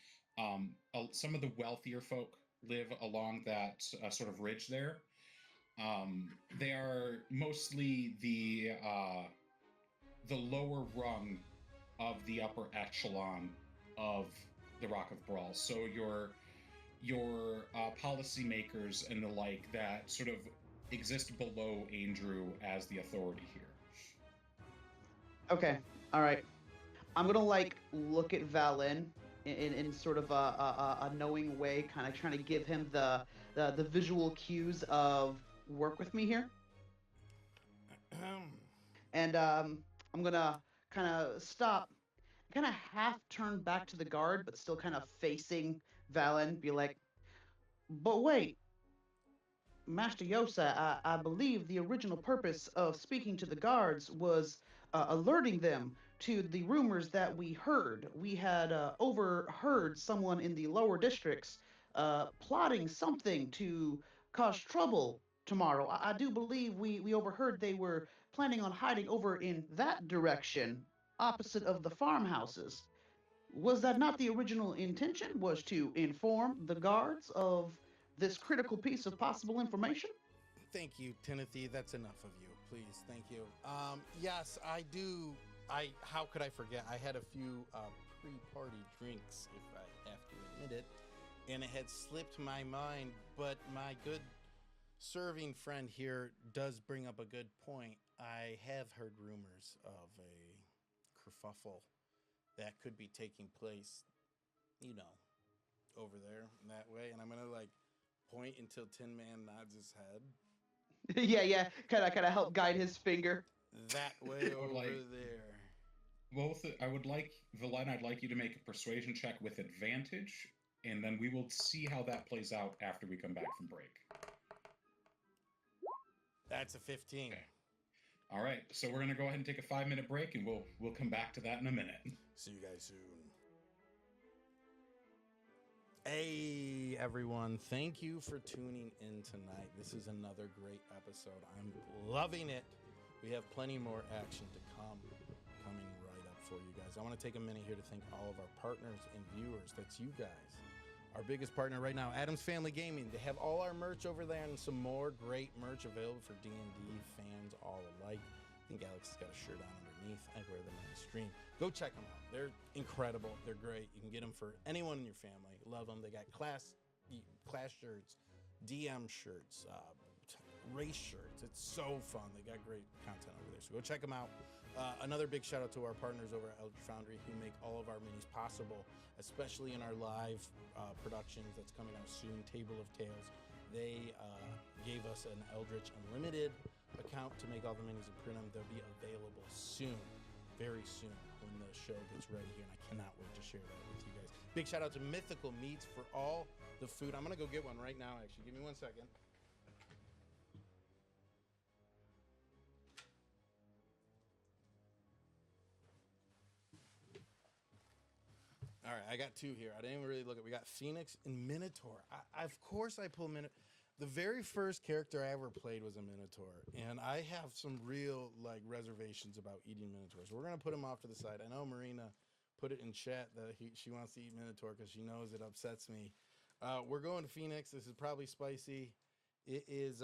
Some of the wealthier folk live along that sort of ridge there. They are mostly the lower rung of the upper echelon of the Rock of Brawl. So your policymakers and the like that sort of exist below Andrew as the authority here. Okay. All right. I'm gonna look at Valin in sort of a knowing way, kind of trying to give him the visual cues of work with me here. And I'm gonna kind of stop, kind of half turn back to the guard, but still kind of facing Valin, be like, but wait, Master Yosa, I believe the original purpose of speaking to the guards was alerting them to the rumors that we heard. We had overheard someone in the lower districts plotting something to cause trouble tomorrow. I do believe we overheard they were planning on hiding over in that direction, opposite of the farmhouses. Was that not the original intention? Was to inform the guards of this critical piece of possible information? Thank you, Timothy. That's enough of you. Please, thank you. Yes, I do. How could I forget? I had a few pre-party drinks, if I have to admit it, and it had slipped my mind. But my good serving friend here does bring up a good point. I have heard rumors of a kerfuffle that could be taking place, over there in that way, and I'm gonna point until Tin Man nods his head. Yeah. Kind of help guide his finger. That way over there. Both. I would like Valen. I'd like you to make a persuasion check with advantage, and then we will see how that plays out after we come back from break. That's a 15. Okay. All right. So we're gonna go ahead and take a 5-minute break, and we'll come back to that in a minute. See you guys soon. Hey everyone, thank you for tuning in tonight. This is another great episode. I'm loving it. We have plenty more action to come coming right up for you guys. I want to take a minute here to thank all of our partners and viewers. That's you guys. Our biggest partner right now, Adam's Family Gaming. They have all our merch over there and some more great merch available for D&D fans all alike. I think Alex has got a shirt on underneath. I wear them on the stream. Go check them out. They're incredible. They're great. You can get them for anyone in your family. Love them. They got class shirts, DM shirts, race shirts. It's so fun. They got great content over there. So go check them out. Another big shout out to our partners over at Eldritch Foundry who make all of our minis possible, especially in our live productions that's coming out soon, Table of Tales. They gave us an Eldritch Unlimited account to make all the minis and print them. They'll be available soon, very soon, when the show gets ready here, and I cannot wait to share that with you guys. Big shout out to Mythical Meats for all the food. I'm gonna go get one right now, actually. Give me 1 second. All right, I got two here. I didn't even really look at. We got Phoenix and Minotaur. Of course, I pull Minotaur. The very first character I ever played was a Minotaur, and I have some real reservations about eating Minotaurs. So we're gonna put him off to the side. I know Marina put it in chat that she wants to eat Minotaur because she knows it upsets me. We're going to Phoenix. This is probably spicy. It is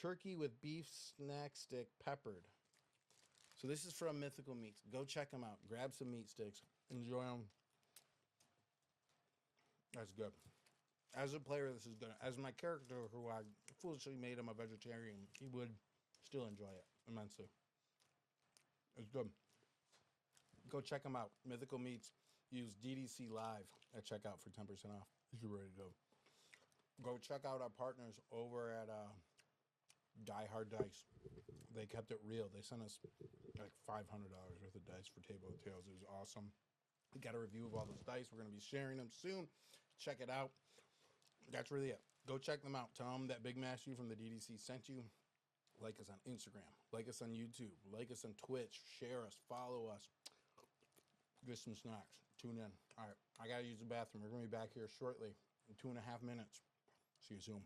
turkey with beef snack stick peppered. So this is from Mythical Meats. Go check them out. Grab some meat sticks. Enjoy them. That's good. As a player, this is good. As my character, who I foolishly made him a vegetarian, he would still enjoy it immensely. It's good. Go check them out. Mythical Meats. Use DDC Live at checkout for 10% off if you're ready to go. Go check out our partners over at Die Hard Dice. They kept it real. They sent us like $500 worth of dice for Table of Tales. It was awesome. We got a review of all those dice. We're going to be sharing them soon. Check it out. That's really it. Go check them out. Tell them that Big Mash You from the DDC sent you. Like us on Instagram. Like us on YouTube. Like us on Twitch. Share us. Follow us. Get some snacks. Tune in. All right. I got to use the bathroom. We're going to be back here shortly in 2.5 minutes. See you soon.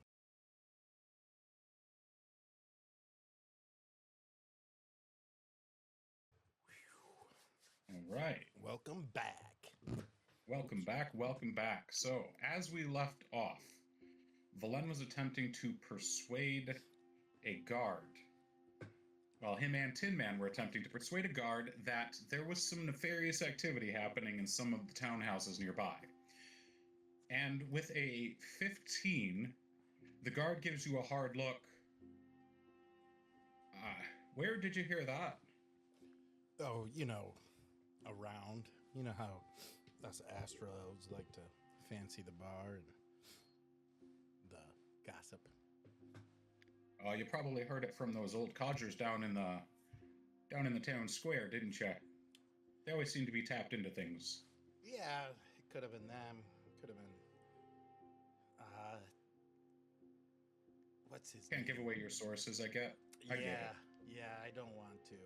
All right. Welcome back. Welcome back. Welcome back. So, as we left off, Valen was attempting to persuade a guard. Well, him and Tin Man were attempting to persuade a guard that there was some nefarious activity happening in some of the townhouses nearby. And with a 15, the guard gives you a hard look. Where did you hear that? Oh, around. You know how us Astrals like to fancy the bar and the gossip. You probably heard it from those old codgers down in the town square, didn't you? They always seem to be tapped into things. Yeah, it could have been them. Could have been. What's his Can't name? give away your sources, I get. I get it. Yeah, I don't want to.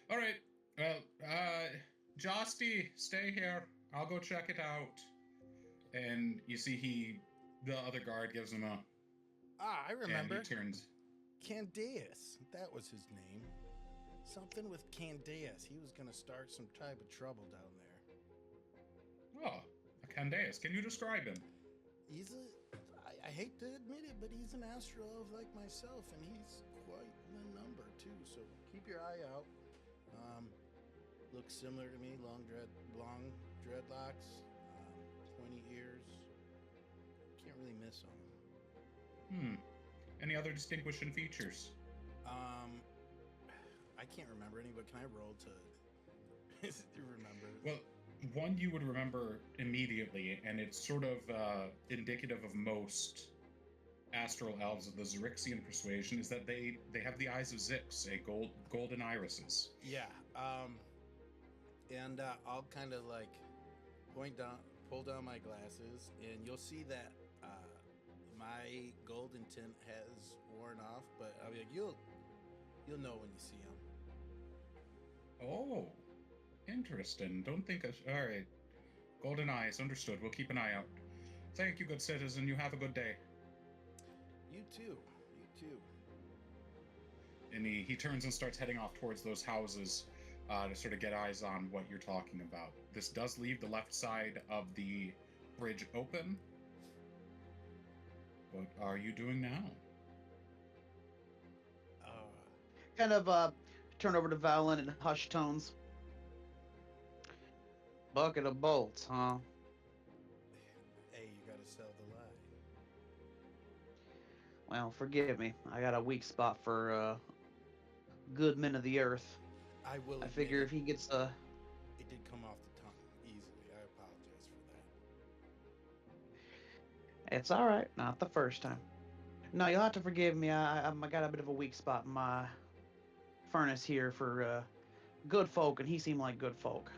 All right, Well, Josty, stay here. I'll go check it out. And you see the other guard gives him a... I remember. And he turns... Candaeus. That was his name. Something with Candaeus. He was going to start some type of trouble down there. Oh, a Candaeus. Can you describe him? He's I hate to admit it, but he's an astral elf like myself, and he's quite the number, too. So keep your eye out. Looks similar to me. Long dreadlocks. Pointy ears. Can't really miss him. Any other distinguishing features? I can't remember any, but can I roll to remember? Well, one you would remember immediately, and it's sort of indicative of most astral elves of the Xerixian persuasion, is that they have the eyes of Zix, golden irises. Yeah. And I'll kind of like pull down my glasses, and you'll see that my golden tint has worn off, but I'll be like, you'll know when you see them. Oh, interesting. Don't think all right. Golden eyes, understood. We'll keep an eye out. Thank you, good citizen. You have a good day. You too. And he turns and starts heading off towards those houses to sort of get eyes on what you're talking about. This does leave the left side of the bridge open. What are you doing now? Kind of turn over to Valen in hushed tones. Bucket of bolts, huh? Hey, you gotta sell the lie. Well, forgive me. I got a weak spot for good men of the earth. I figure if he gets it did come off the tongue easily. I apologize for that. It's all right. Not the first time. No, you'll have to forgive me. I got a bit of a weak spot in my furnace here for good folk, and he seemed like good folk.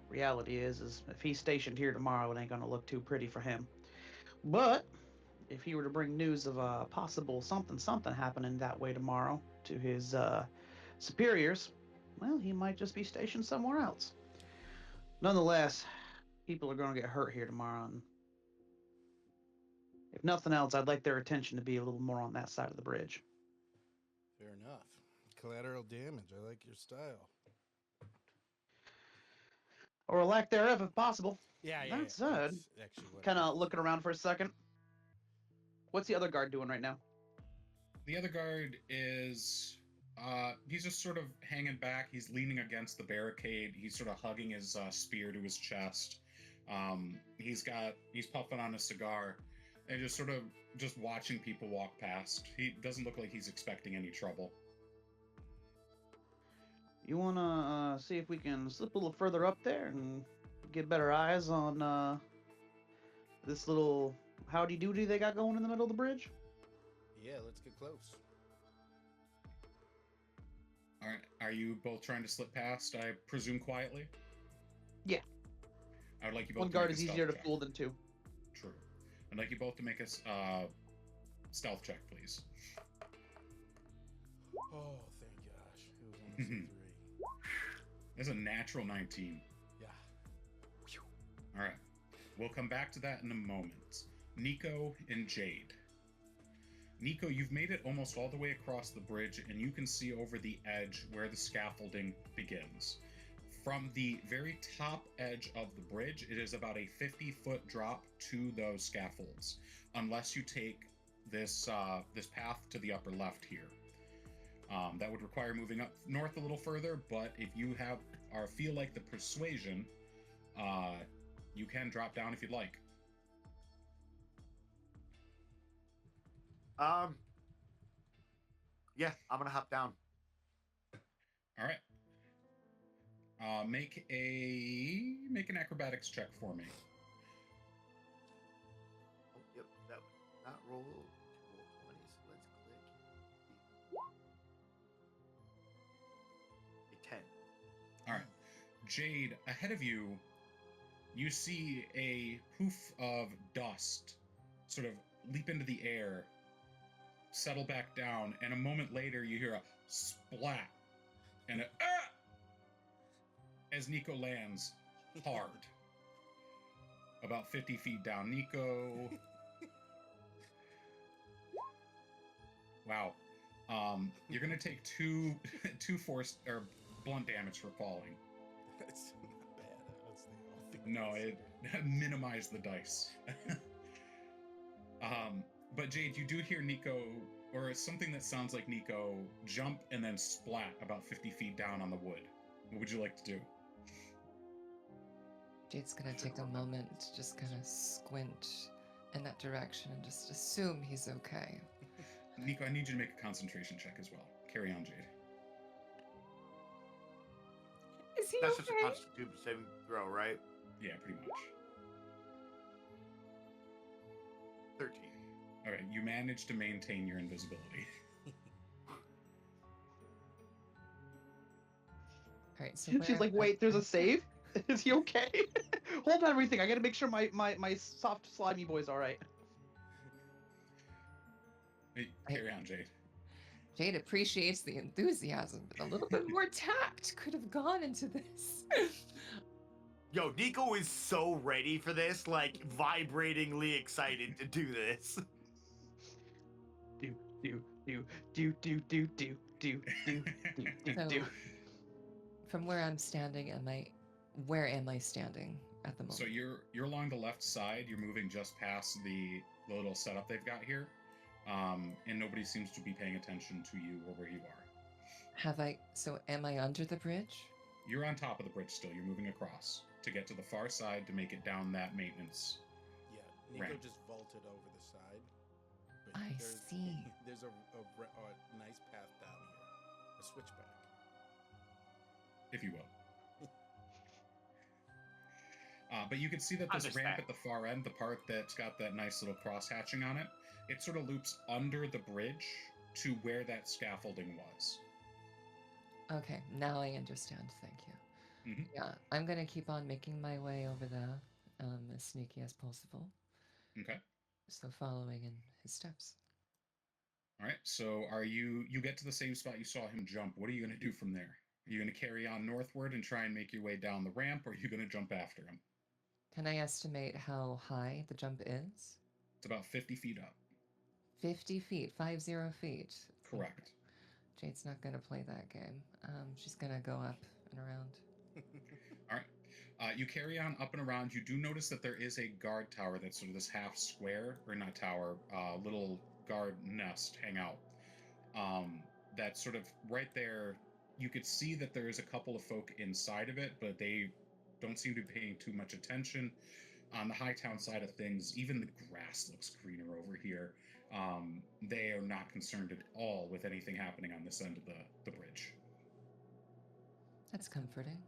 Reality is if he's stationed here tomorrow, it ain't gonna look too pretty for him. But if he were to bring news of a possible something happening that way tomorrow to his superiors, well, he might just be stationed somewhere else. Nonetheless, people are gonna get hurt here tomorrow, and if nothing else, I'd like their attention to be a little more on that side of the bridge. Fair enough. Collateral damage. I like your style. Or a lack thereof, if possible. Yeah. That said, kind of looking around for a second. What's the other guard doing right now? The other guard is... he's just sort of hanging back. He's leaning against the barricade. He's sort of hugging his spear to his chest. He's puffing on a cigar and just sort of watching people walk past. He doesn't look like he's expecting any trouble. You want to see if we can slip a little further up there and get better eyes on this little howdy-doody they got going in the middle of the bridge? Yeah, let's get close. All right. Are you both trying to slip past, I presume, quietly? Yeah. I would like you both One guard is easier to fool than two. True. I'd like you both to make a stealth check, please. Oh, thank gosh. It was almost a 3. There's a natural 19. Yeah. All right. We'll come back to that in a moment. Nico and Jade. Nico, you've made it almost all the way across the bridge, and you can see over the edge where the scaffolding begins. From the very top edge of the bridge, it is about a 50-foot drop to those scaffolds, unless you take this path to the upper left here. That would require moving up north a little further, but if you feel like the persuasion, you can drop down if you'd like. Yeah, I'm gonna hop down. All right. Make an acrobatics check for me. Oh, yep, that not roll 20. So let's click. A 10. All right. Jade, ahead of you, you see a poof of dust sort of leap into the air, settle back down, and a moment later you hear a splat and a as Nico lands hard. About 50 feet down, Nico. Wow. You're gonna take two force or blunt damage for falling. That's not bad. No, it minimized the dice. But Jade, you do hear Nico, or something that sounds like Nico, jump and then splat about 50 feet down on the wood. What would you like to do? Jade's gonna take a moment to just kind of squint in that direction and just assume he's okay. Nico, I need you to make a concentration check as well. Carry on, Jade. Is he That's okay? just a constitution saving throw, right? Yeah, pretty much. 13. Okay, you managed to maintain your invisibility. All right, so She's like, wait, there's a save? Is he okay? Hold on everything. I gotta make sure my soft slimy boy's all right. Hey, carry on, Jade. Jade appreciates the enthusiasm, but a little bit more tact could have gone into this. Yo, Nico is so ready for this, like vibratingly excited to do this. So, from where I'm standing, where am I standing at the moment? So you're along the left side. You're moving just past the little setup they've got here, and nobody seems to be paying attention to you or where you are. So am I under the bridge? You're on top of the bridge still. You're moving across to get to the far side to make it down that maintenance. Yeah, Nico ramp. just vaulted over the side. I see. There's a nice path down here, a switchback. If you will. But you can see that this ramp at the far end, the part that's got that nice little cross hatching on it, it sort of loops under the bridge to where that scaffolding was. Okay, now I understand. Thank you. Mm-hmm. Yeah, I'm gonna keep on making my way over there, as sneaky as possible. Okay. So following in his steps. All right. So you get to the same spot you saw him jump. What are you going to do from there? Are you going to carry on northward and try and make your way down the ramp, or are you going to jump after him? Can I estimate how high the jump is? It's about 50 feet up. 50 feet, 50 feet. Correct. Jade's not gonna play that game. She's gonna go up and around. All right. You carry on up and around. You do notice that there is a guard tower that's sort of this half square, or not tower, little guard nest hangout. That's sort of right there. You could see that there is a couple of folk inside of it, but they don't seem to be paying too much attention. On the Hightown side of things, even the grass looks greener over here. They are not concerned at all with anything happening on this end of the bridge. That's comforting.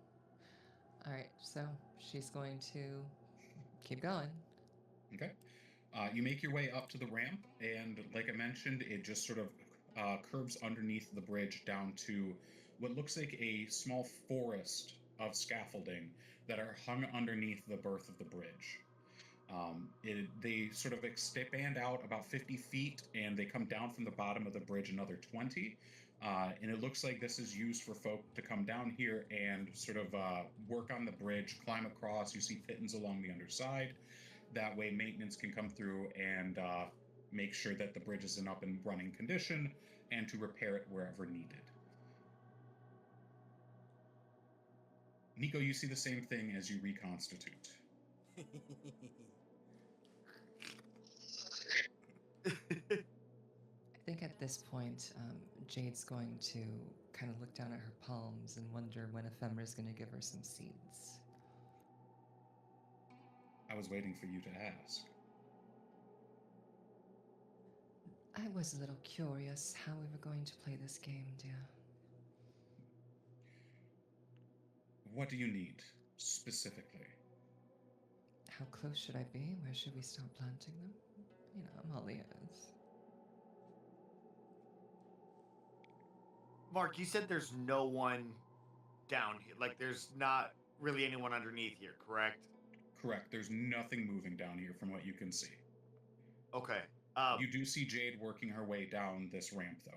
All right, so she's going to keep going. Okay. You make your way up to the ramp, and like I mentioned, it just sort of curves underneath the bridge down to what looks like a small forest of scaffolding that are hung underneath the berth of the bridge. They sort of expand out about 50 feet, and they come down from the bottom of the bridge another 20. And it looks like this is used for folk to come down here and sort of work on the bridge, climb across. You see pittons along the underside. That way maintenance can come through and make sure that the bridge is in up and running condition, and to repair it wherever needed. Nico, you see the same thing as you reconstitute. I think at this point, Jade's going to kind of look down at her palms and wonder when Ephemera's going to give her some seeds. I was waiting for you to ask. I was a little curious how we were going to play this game, dear. What do you need, specifically? How close should I be? Where should we start planting them? You know, I'm all ears. Mark, you said there's no one down here. Like, there's not really anyone underneath here, correct? Correct. There's nothing moving down here from what you can see. Okay. You do see Jade working her way down this ramp, though.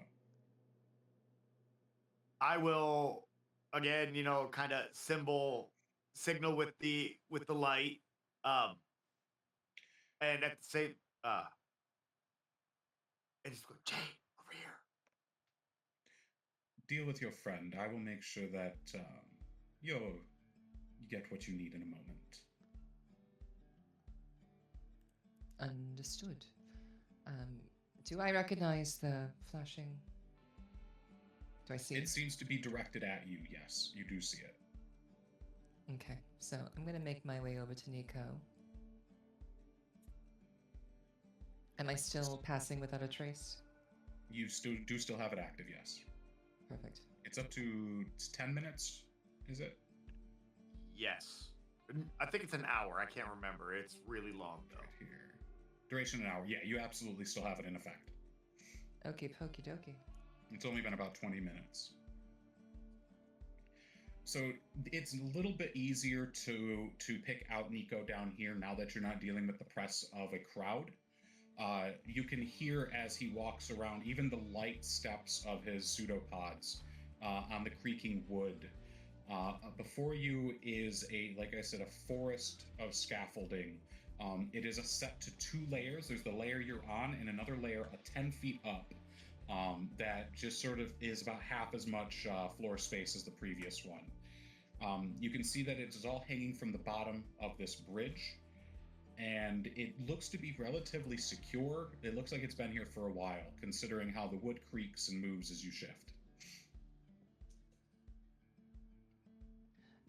I will again, kind of signal with the light, um, and at the same, and just go, Jay, over here. Deal with your friend. I will make sure that you get what you need in a moment. Understood. Do I recognize the flashing? Do I see It seems to be directed at you, yes. You do see it. Okay, so I'm gonna make my way over to Nico. Am I still passing without a trace? You still have it active, yes. Perfect. It's up to 10 minutes, is it? Yes. I think it's an hour. I can't remember. It's really long, though. Right here. Duration an hour. Yeah, you absolutely still have it in effect. Okay, pokey dokey. It's only been about 20 minutes. So it's a little bit easier to pick out Nico down here now that you're not dealing with the press of a crowd. You can hear as he walks around, even the light steps of his pseudopods on the creaking wood. Before you is like I said, a forest of scaffolding. It is a set to 2 layers. There's the layer you're on and another layer 10 feet up that just sort of is about half as much floor space as the previous one. You can see that it is all hanging from the bottom of this bridge, and it looks to be relatively secure. It looks like it's been here for a while, considering how the wood creaks and moves as you shift.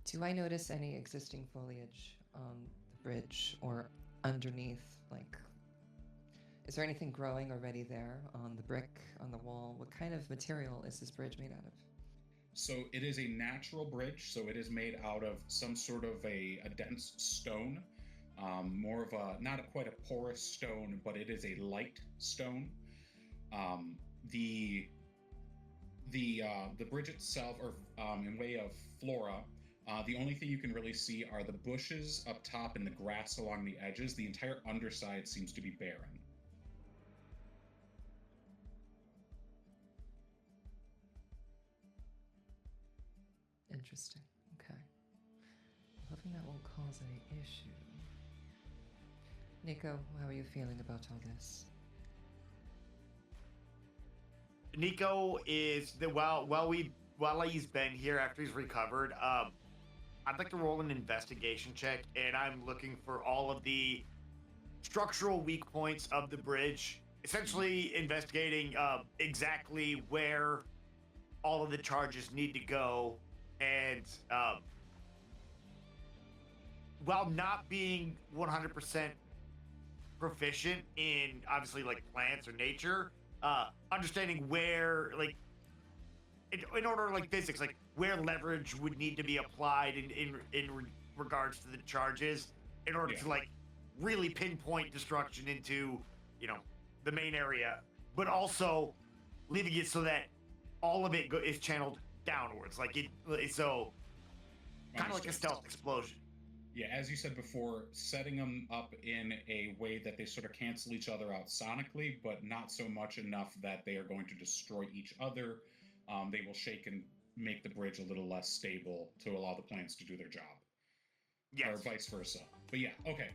Do I notice any existing foliage on the bridge or underneath? Like, is there anything growing already there on the brick, on the wall? What kind of material is this bridge made out of? So it is a natural bridge, so it is made out of some sort of a dense stone, more of a, not quite a porous stone, but it is a light stone. The bridge itself, or in way of flora, the only thing you can really see are the bushes up top and the grass along the edges. The entire underside seems to be barren. Interesting. Okay. Hoping that won't cause any issue. Nico, how are you feeling about all this? Nico is while he's been here after he's recovered, I'd like to roll an investigation check, and I'm looking for all of the structural weak points of the bridge, essentially investigating exactly where all of the charges need to go, and while not being 100% proficient in obviously like plants or nature, understanding where, like, in order, like physics, like where leverage would need to be applied in regards to the charges in order to like really pinpoint destruction into, the main area, but also leaving it so that all of it is channeled downwards, like so kind of like a stealth explosion. Yeah, as you said before, setting them up in a way that they sort of cancel each other out sonically, but not so much enough that they are going to destroy each other. They will shake and make the bridge a little less stable to allow the plants to do their job. Yes. Or vice versa. But yeah, okay.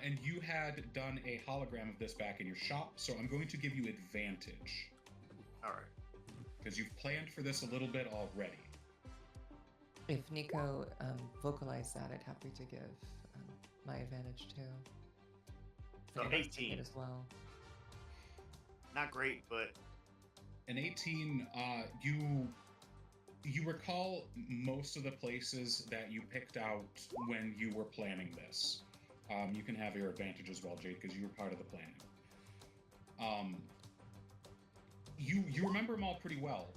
And you had done a hologram of this back in your shop, so I'm going to give you advantage. All right. Because you've planned for this a little bit already. If Nico vocalized that, I'd happy to give my advantage too. So 18 as well. Not great, but an 18. You recall most of the places that you picked out when you were planning this. You can have your advantage as well, Jade, because you were part of the planning. You remember them all pretty well.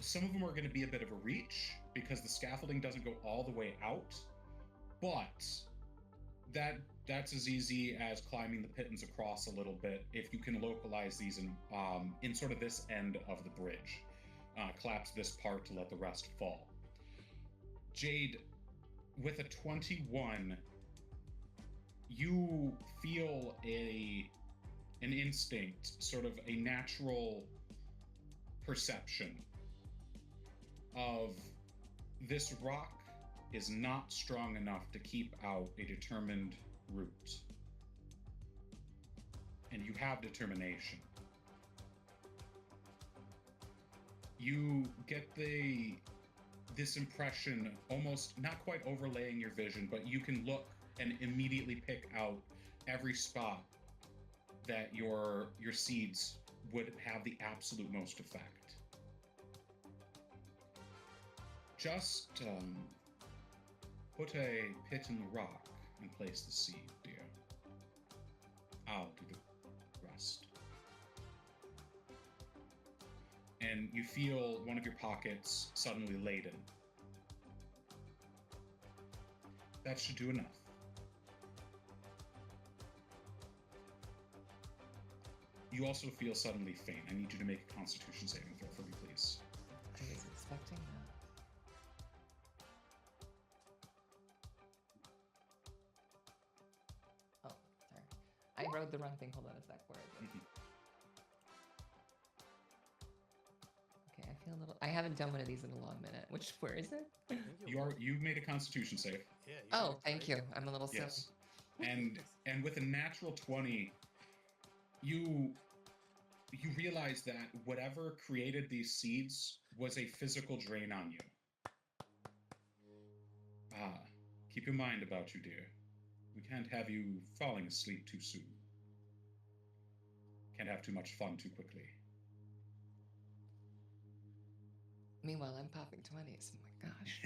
Some of them are going to be a bit of a reach because the scaffolding doesn't go all the way out, but that's as easy as climbing the pittance across a little bit if you can localize these in sort of this end of the bridge. Collapse this part to let the rest fall. Jade, with a 21, you feel an instinct, sort of a natural perception of This rock is not strong enough to keep out a determined root. And you have determination. You get this impression, almost not quite overlaying your vision, but you can look and immediately pick out every spot that your seeds would have the absolute most effect. Just put a pit in the rock and place the seed, dear. I'll do the rest. And you feel one of your pockets suddenly laden. That should do enough. You also feel suddenly faint. I need you to make a Constitution saving throw for me, please. I was expecting that. Oh, sorry. I wrote the wrong thing. Hold on a sec. Where is it? Okay, I feel a little. I haven't done one of these in a long minute. Where is it? You made a Constitution save. Yeah. Oh, thank you. I'm a little silly. Yes. And with a natural 20, you realize that whatever created these seeds was a physical drain on you. Keep your mind about you, dear. We can't have you falling asleep too soon. Can't have too much fun too quickly. Meanwhile, I'm popping 20s. Oh my gosh.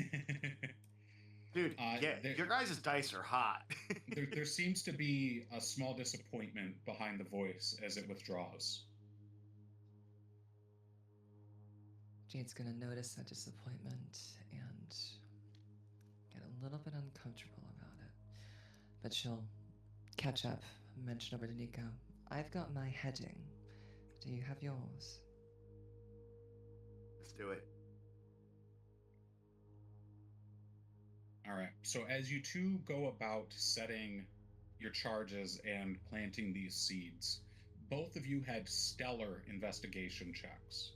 Dude, your guys' dice are hot. there seems to be a small disappointment behind the voice as it withdraws. Jade's gonna notice that disappointment and get a little bit uncomfortable about it. But she'll catch up, mention over to Nico. I've got my heading. Do you have yours? Let's do it. All right. So as you two go about setting your charges and planting these seeds, both of you had stellar investigation checks.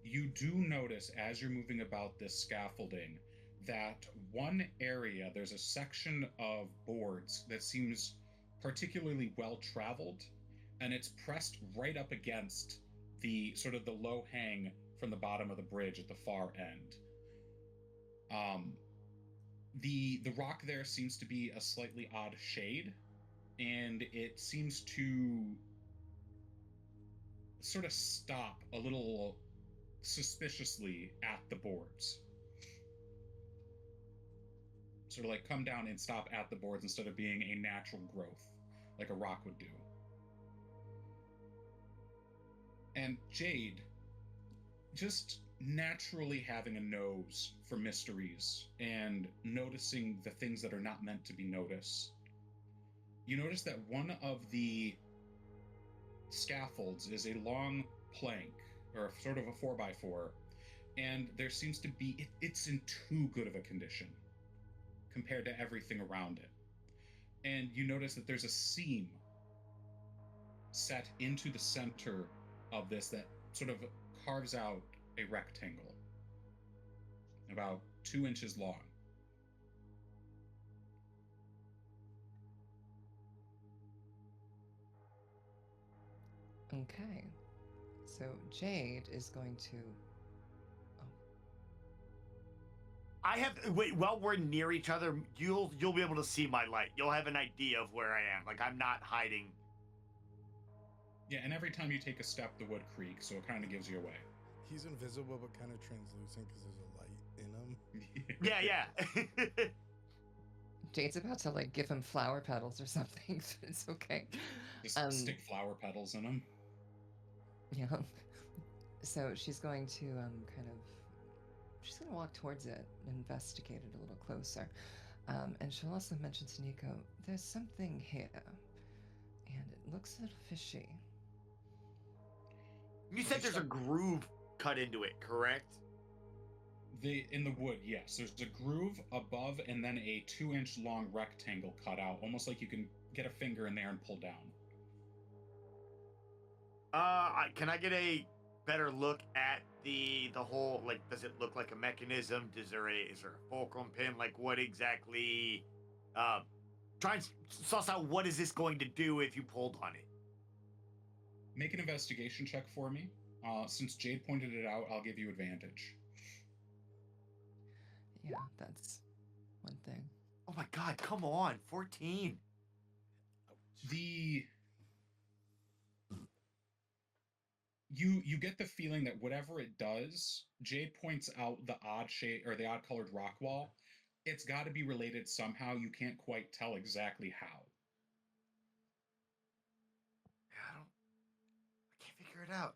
You do notice as you're moving about this scaffolding that one area, there's a section of boards that seems particularly well traveled, and it's pressed right up against the sort of the low hang from the bottom of the bridge at the far end. The rock there seems to be a slightly odd shade, and it seems to sort of stop a little suspiciously at the boards. Sort of like come down and stop at the boards instead of being a natural growth like a rock would do. And Jade, just naturally having a nose for mysteries and noticing the things that are not meant to be noticed, you notice that one of the scaffolds is a long plank, or sort of a 4x4, and there seems to be, it's in too good of a condition compared to everything around it. And you notice that there's a seam set into the center of this that sort of carves out a rectangle about 2 inches long. Okay. So Jade is going to. While we're near each other, you'll be able to see my light. You'll have an idea of where I am. Like, I'm not hiding. Yeah, and every time you take a step, the wood creaks, so it kind of gives you away. He's invisible but kind of translucent because there's a light in him. Yeah. Jade's about to like give him flower petals or something. So it's okay. Just stick flower petals in them. Yeah. So she's going to she's going to walk towards it, investigate it a little closer. And she'll also mention to Nico, there's something here, and it looks a little fishy. You said there's a groove cut into it, correct? In the wood, yes. There's a groove above and then a 2-inch long rectangle cut out, almost like you can get a finger in there and pull down. Can I get a better look at the whole, like, does it look like a mechanism? Is there a fulcrum pin? Like, what exactly? Try and suss out what is this going to do if you pulled on it. Make an investigation check for me. Since Jade pointed it out, I'll give you advantage. Yeah, that's one thing. Oh my god, come on, 14. You get the feeling that whatever it does, Jade points out the odd shade or the odd colored rock wall. It's got to be related somehow. You can't quite tell exactly how. Yeah, I can't figure it out.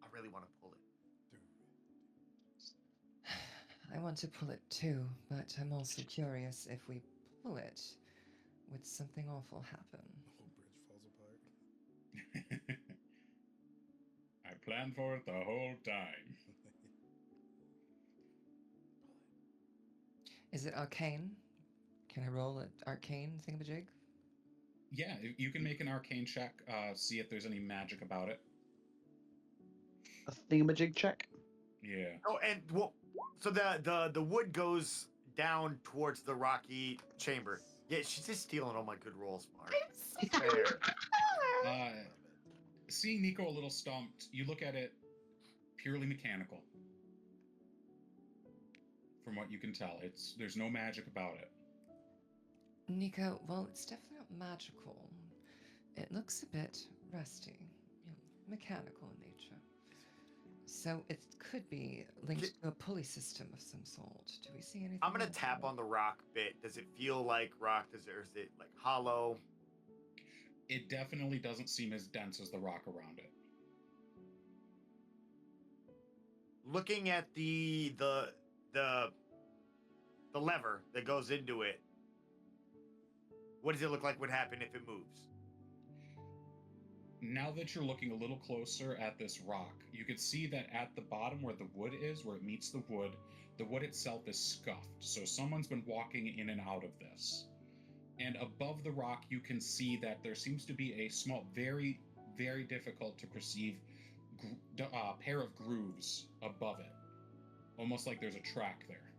I really want to pull it. I want to pull it too, but I'm also curious if we pull it, would something awful happen? The whole bridge falls apart. I planned for it the whole time. Is it arcane? Can I roll an arcane thingamajig? Yeah, you can make an arcane check, see if there's any magic about it. A thingamajig check. Yeah. Oh, and well, so the wood goes down towards the rocky chamber. Yeah, she's just stealing all my good rolls, Mark. Fair. Seeing Nico a little stumped, you look at it purely mechanical. From what you can tell, there's no magic about it. Nico, well, it's definitely not magical. It looks a bit rusty, mechanical in nature. So it could be linked to a pulley system of some sort. Do we see anything? I'm gonna tap on the rock bit. Does it feel like rock? Or is it like hollow? It definitely doesn't seem as dense as the rock around it. Looking at the lever that goes into it, what does it look like would happen if it moves? Now that you're looking a little closer at this rock, you can see that at the bottom where the wood is, where it meets the wood itself is scuffed. So someone's been walking in and out of this. And above the rock, you can see that there seems to be a small, very, very difficult to perceive pair of grooves above it. Almost like there's a track there.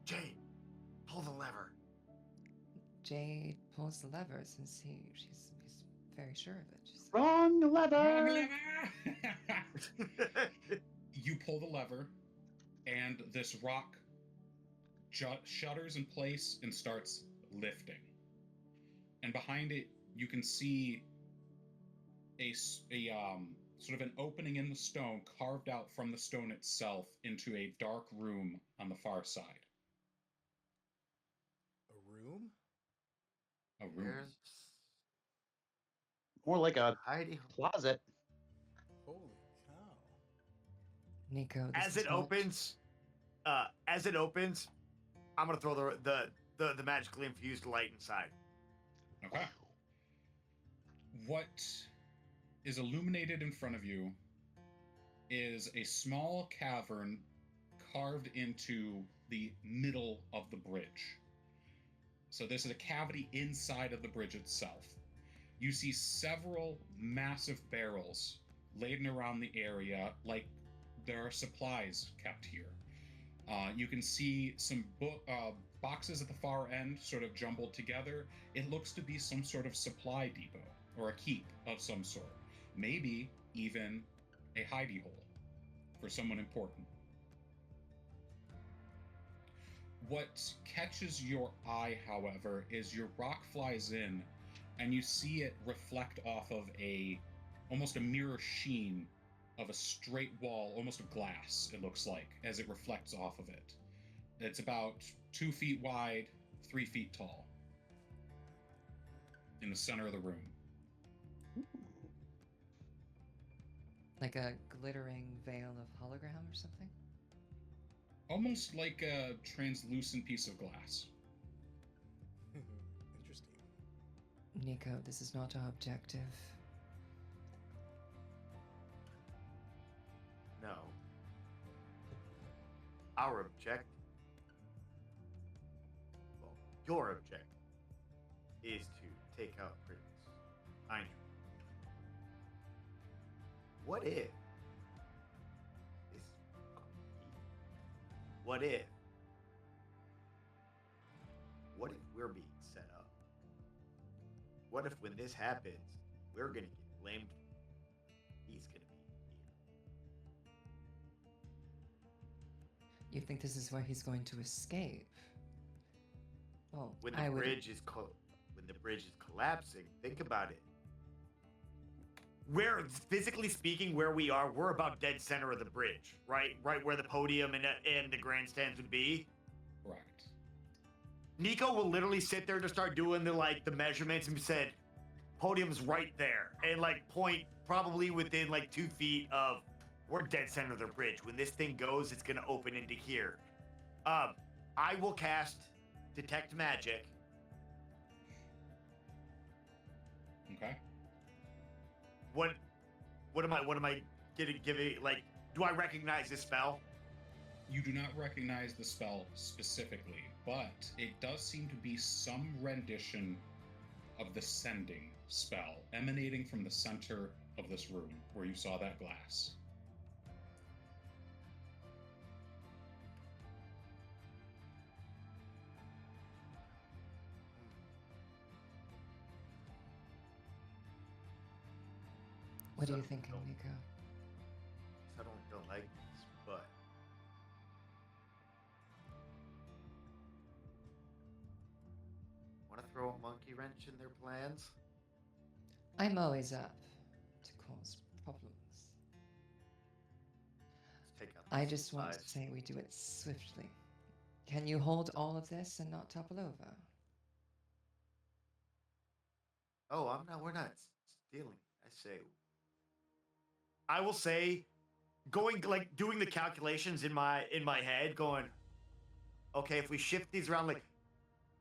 Jade, pull the lever. Jade pulls the lever since he's very sure of it. Wrong lever! Wrong lever! You pull the lever, and this rock shudders in place and starts lifting. And behind it, you can see a sort of an opening in the stone carved out from the stone itself into a dark room on the far side. A room? A room. More like a hiding closet. Holy cow. Nico, as it opens, I'm gonna throw the magically infused light inside. Okay. What is illuminated in front of you is a small cavern carved into the middle of the bridge. So this is a cavity inside of the bridge itself. You see several massive barrels laden around the area, like there are supplies kept here. You can see some boxes at the far end, sort of jumbled together. It looks to be some sort of supply depot or a keep of some sort. Maybe even a hidey hole for someone important. What catches your eye, however, is your rock flies in and you see it reflect off of almost a mirror sheen of a straight wall, almost of glass, it looks like, as it reflects off of it. It's about 2 feet wide, 3 feet tall, in the center of the room. Like a glittering veil of hologram or something? Almost like a translucent piece of glass. Interesting. Nico, this is not our objective. No. Our objective, well, your objective, is to take out critics. I know. What if this? What if? What if we're being set up? What if when this happens, we're gonna get blamed? He's gonna be here. You think this is where he's going to escape? Well, When the bridge is collapsing, think about it. We're physically speaking where we are. We're about dead center of the bridge, right? Right where the podium and the grandstands would be. Correct. Nico will literally sit there to start doing the measurements and said, podium's right there, and point probably within 2 feet of. We're dead center of the bridge. When this thing goes, it's gonna open into here. I will cast Detect Magic. Okay. What am I giving? Do I recognize this spell? You do not recognize the spell specifically, but it does seem to be some rendition of the sending spell emanating from the center of this room where you saw that glass. What are you thinking, Nico? I don't like this, but want to throw a monkey wrench in their plans? I'm always up to cause problems. Let's take out. I just want to say we do it swiftly. Can you hold all of this and not topple over? Oh, we're not stealing. I will say, going doing the calculations in my head, going, okay, if we shift these around,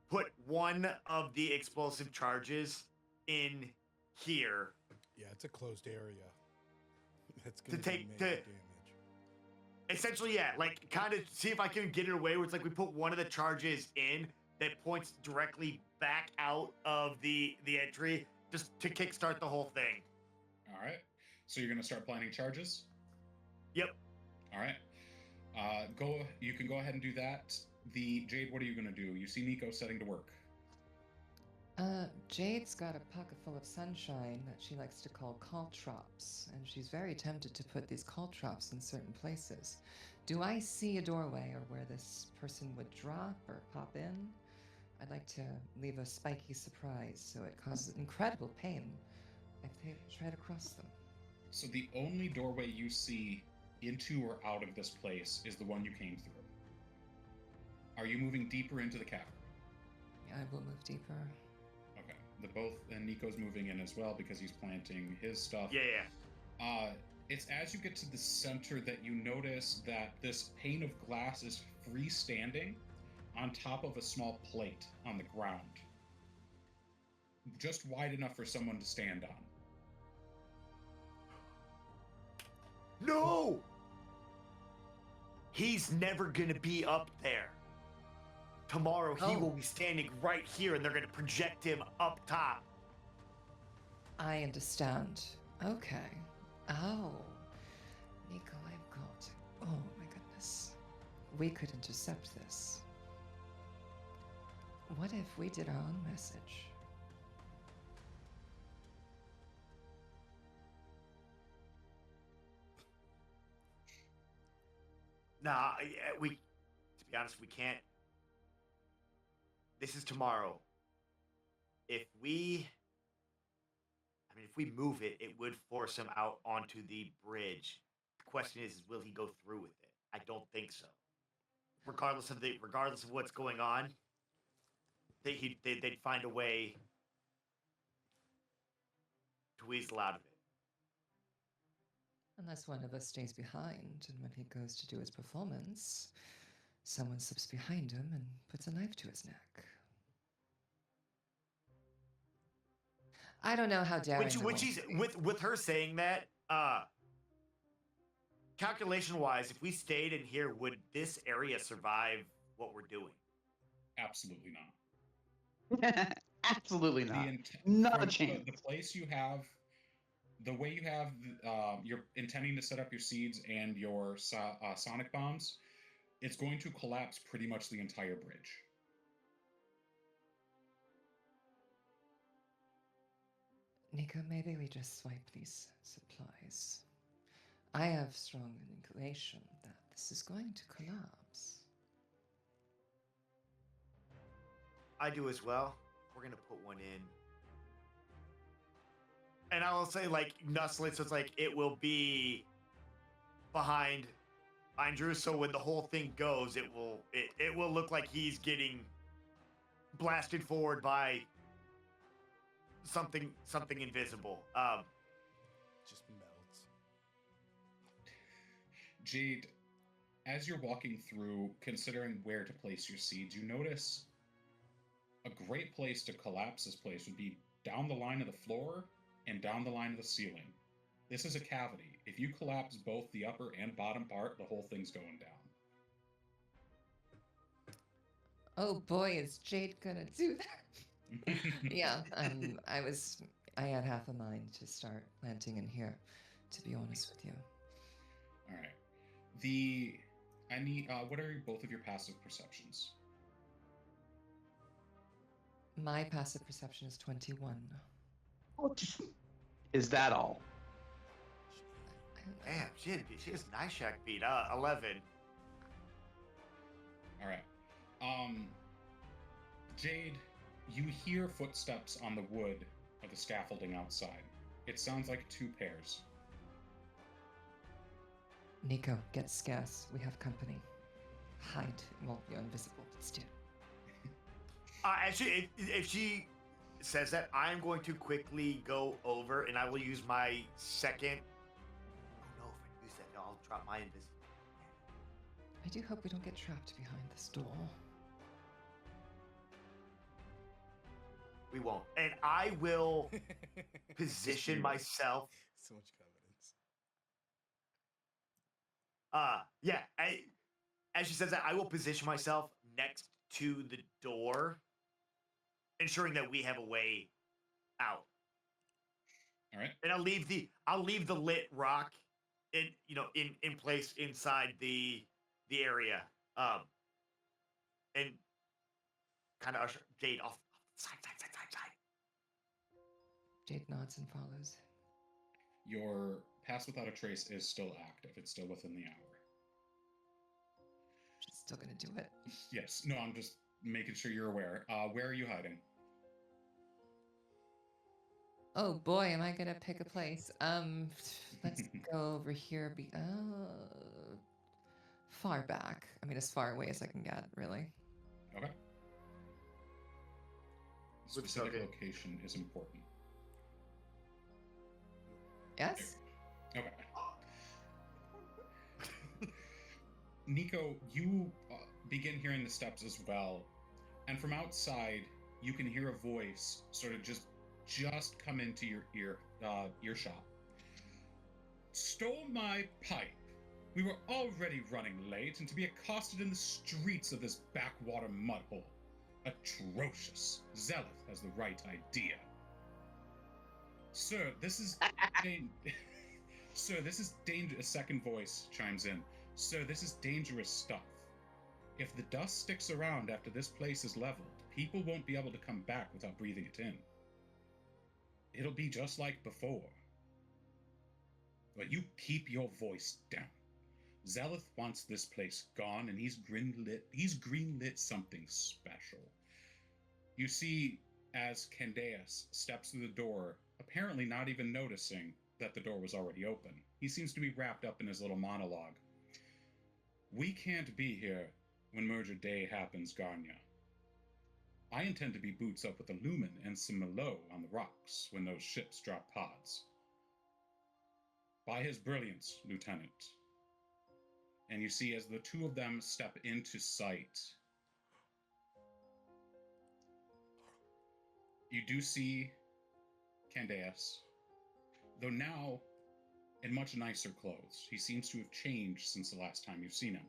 put one of the explosive charges in here. Yeah, it's a closed area. That's gonna take damage. Essentially, yeah, kind of see if I can get it away where it's we put one of the charges in that points directly back out of the entry, just to kickstart the whole thing. All right. So you're going to start planning charges? Yep. All right. You can go ahead and do that. Jade, what are you going to do? You see Nico setting to work. Jade's got a pocket full of sunshine that she likes to call caltrops, and she's very tempted to put these caltrops in certain places. Do I see a doorway or where this person would drop or pop in? I'd like to leave a spiky surprise so it causes incredible pain if they try to cross them. So the only doorway you see into or out of this place is the one you came through. Are you moving deeper into the cavern? Yeah, I will move deeper. Okay. And Nico's moving in as well because he's planting his stuff. Yeah. It's as you get to the center that you notice that this pane of glass is freestanding on top of a small plate on the ground. Just wide enough for someone to stand on. No! He's never gonna be up there. Tomorrow he will be standing right here and they're gonna project him up top. I understand. Okay. Oh. Nico, oh my goodness. We could intercept this. What if we did our own message? Nah, to be honest, we can't. This is tomorrow. If we move it, it would force him out onto the bridge. The question is will he go through with it? I don't think so. Regardless of what's going on, they'd find a way to weasel out of it. Unless one of us stays behind, and when he goes to do his performance, someone slips behind him and puts a knife to his neck. I don't know how daring. With her saying that, calculation-wise, if we stayed in here, would this area survive what we're doing? Absolutely not. Absolutely not. int- Not a from chance. the place you have, the way you have, you're intending to set up your seeds and your sonic bombs, it's going to collapse pretty much the entire bridge. Nico, maybe we just swipe these supplies. I have strong inclination that this is going to collapse. I do as well. We're gonna put one in. And I will say, like, Nussle it, so it's like it will be behind Andrew, so when the whole thing goes, it will look like he's getting blasted forward by something invisible. Just melts. Jade, as you're walking through, considering where to place your seeds, you notice a great place to collapse this place would be down the line of the floor and down the line of the ceiling. This is a cavity. If you collapse both the upper and bottom part, the whole thing's going down. Oh boy, is Jade gonna do that? Yeah, I had half a mind to start planting in here, to be honest with you. All right. What are both of your passive perceptions? My passive perception is 21. Is that all? Damn, she has Nishak beat. 11. All right. Jade, you hear footsteps on the wood of the scaffolding outside. It sounds like 2 pairs. Nico, get scarce. We have company. Hide. Well, you're invisible, but still. Actually, if she says that, I'm going to quickly go over and I will use my second. Oh no, if I use that, I'll drop my invisibility. I do hope we don't get trapped behind this door. We won't. And I will position myself. So much confidence. Yeah. As she says that, I will position myself next to the door, ensuring that we have a way out. All right. And I'll leave the lit rock in place inside the area. And kind of usher Jade off side. Jade nods and follows. Your pass without a trace is still active. It's still within the hour. She's still gonna do it. Yes. No, I'm just making sure you're aware. Where are you hiding? Oh boy, am I gonna pick a place. Let's go over here. Far back. I mean, as far away as I can get, really. Okay. Specific location is important. Yes? Okay. Nico, you begin hearing the steps as well, and from outside, you can hear a voice sort of just come into your earshot. Stole my pipe. We were already running late, and to be accosted in the streets of this backwater mudhole. Atrocious. Zelith has the right idea. Sir, this is Sir, this is danger. A second voice chimes in. Sir, this is dangerous stuff. If the dust sticks around after this place is leveled, people won't be able to come back without breathing it in. It'll be just like before. But you keep your voice down. Zelith wants this place gone, and he's greenlit something special. You see, as Candaeus steps through the door, apparently not even noticing that the door was already open. He seems to be wrapped up in his little monologue. We can't be here when Merger Day happens, Garnya. I intend to be boots up with a Lumen and some Malo on the rocks when those ships drop pods. By his brilliance, Lieutenant. And you see as the two of them step into sight, you do see Candaeus, though now in much nicer clothes. He seems to have changed since the last time you've seen him.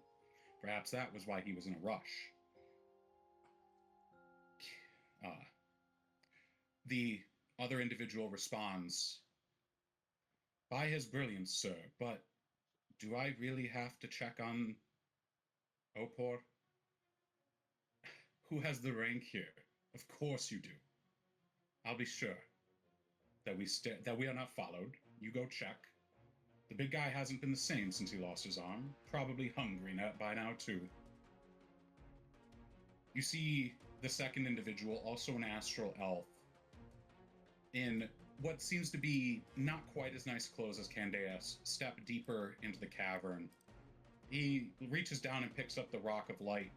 Perhaps that was why he was in a rush. The other individual responds, "By his brilliance, sir, but do I really have to check on Opor? Who has the rank here? Of course you do. I'll be sure that we are not followed. You go check. The big guy hasn't been the same since he lost his arm. Probably hungry by now, too." You see the second individual, also an astral elf, in what seems to be not quite as nice clothes as Candaeus, step deeper into the cavern. He reaches down and picks up the Rock of Light.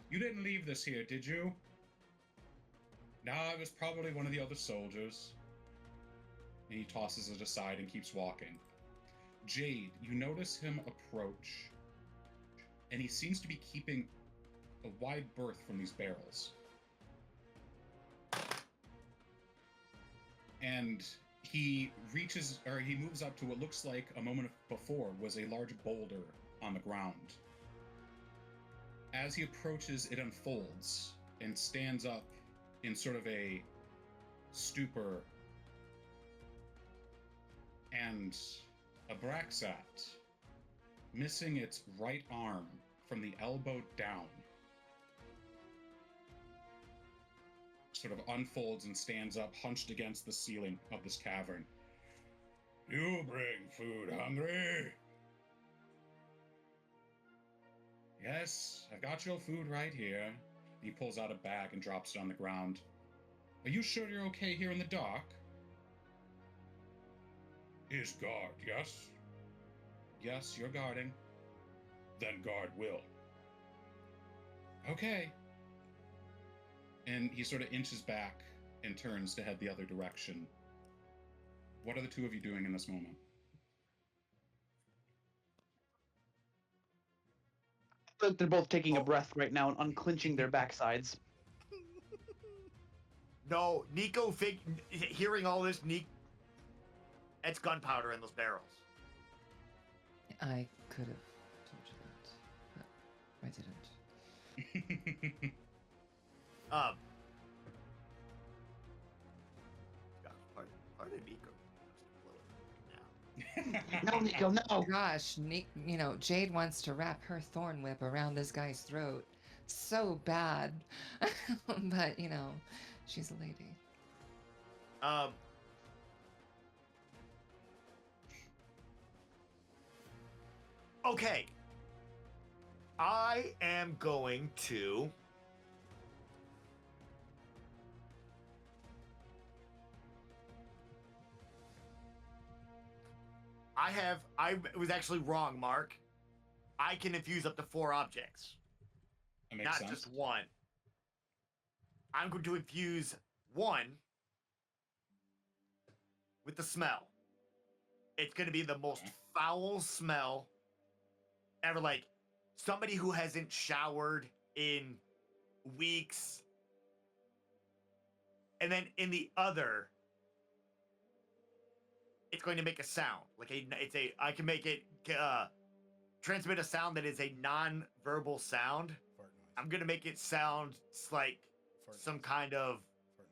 "You didn't leave this here, did you?" "No, it was probably one of the other soldiers." And he tosses it aside and keeps walking. Jade, you notice him approach, and he seems to be keeping a wide berth from these barrels. And he moves up to what looks like a moment before was a large boulder on the ground. As he approaches, it unfolds and stands up in sort of a stupor. And a Braxat, missing its right arm from the elbow down, sort of unfolds and stands up, hunched against the ceiling of this cavern. "You bring food hungry?" "Yes, I've got your food right here." He pulls out a bag and drops it on the ground. "Are you sure you're okay here in the dark?" "Is guard, yes?" "Yes, you're guarding." "Then guard will." "Okay." And he sort of inches back and turns to head the other direction. What are the two of you doing in this moment? They're both taking a breath right now and unclenching their backsides. No, Nico, hearing all this, it's gunpowder in those barrels. I could have told you that, but I didn't. Pardon Nico. No, Nico, no. Gosh, Jade wants to wrap her thorn whip around this guy's throat so bad. But, she's a lady. Okay. I am going to... I was actually wrong, Mark. I can infuse up to 4 objects. That makes not sense. Just 1. I'm going to infuse 1 with the smell. It's going to be the most foul smell ever. Like somebody who hasn't showered in weeks. And then in the other, it's going to make a sound. I can make it transmit a sound that is a non-verbal sound. Fart noise. I'm going to make it sound like Fart some noise. kind of... Fart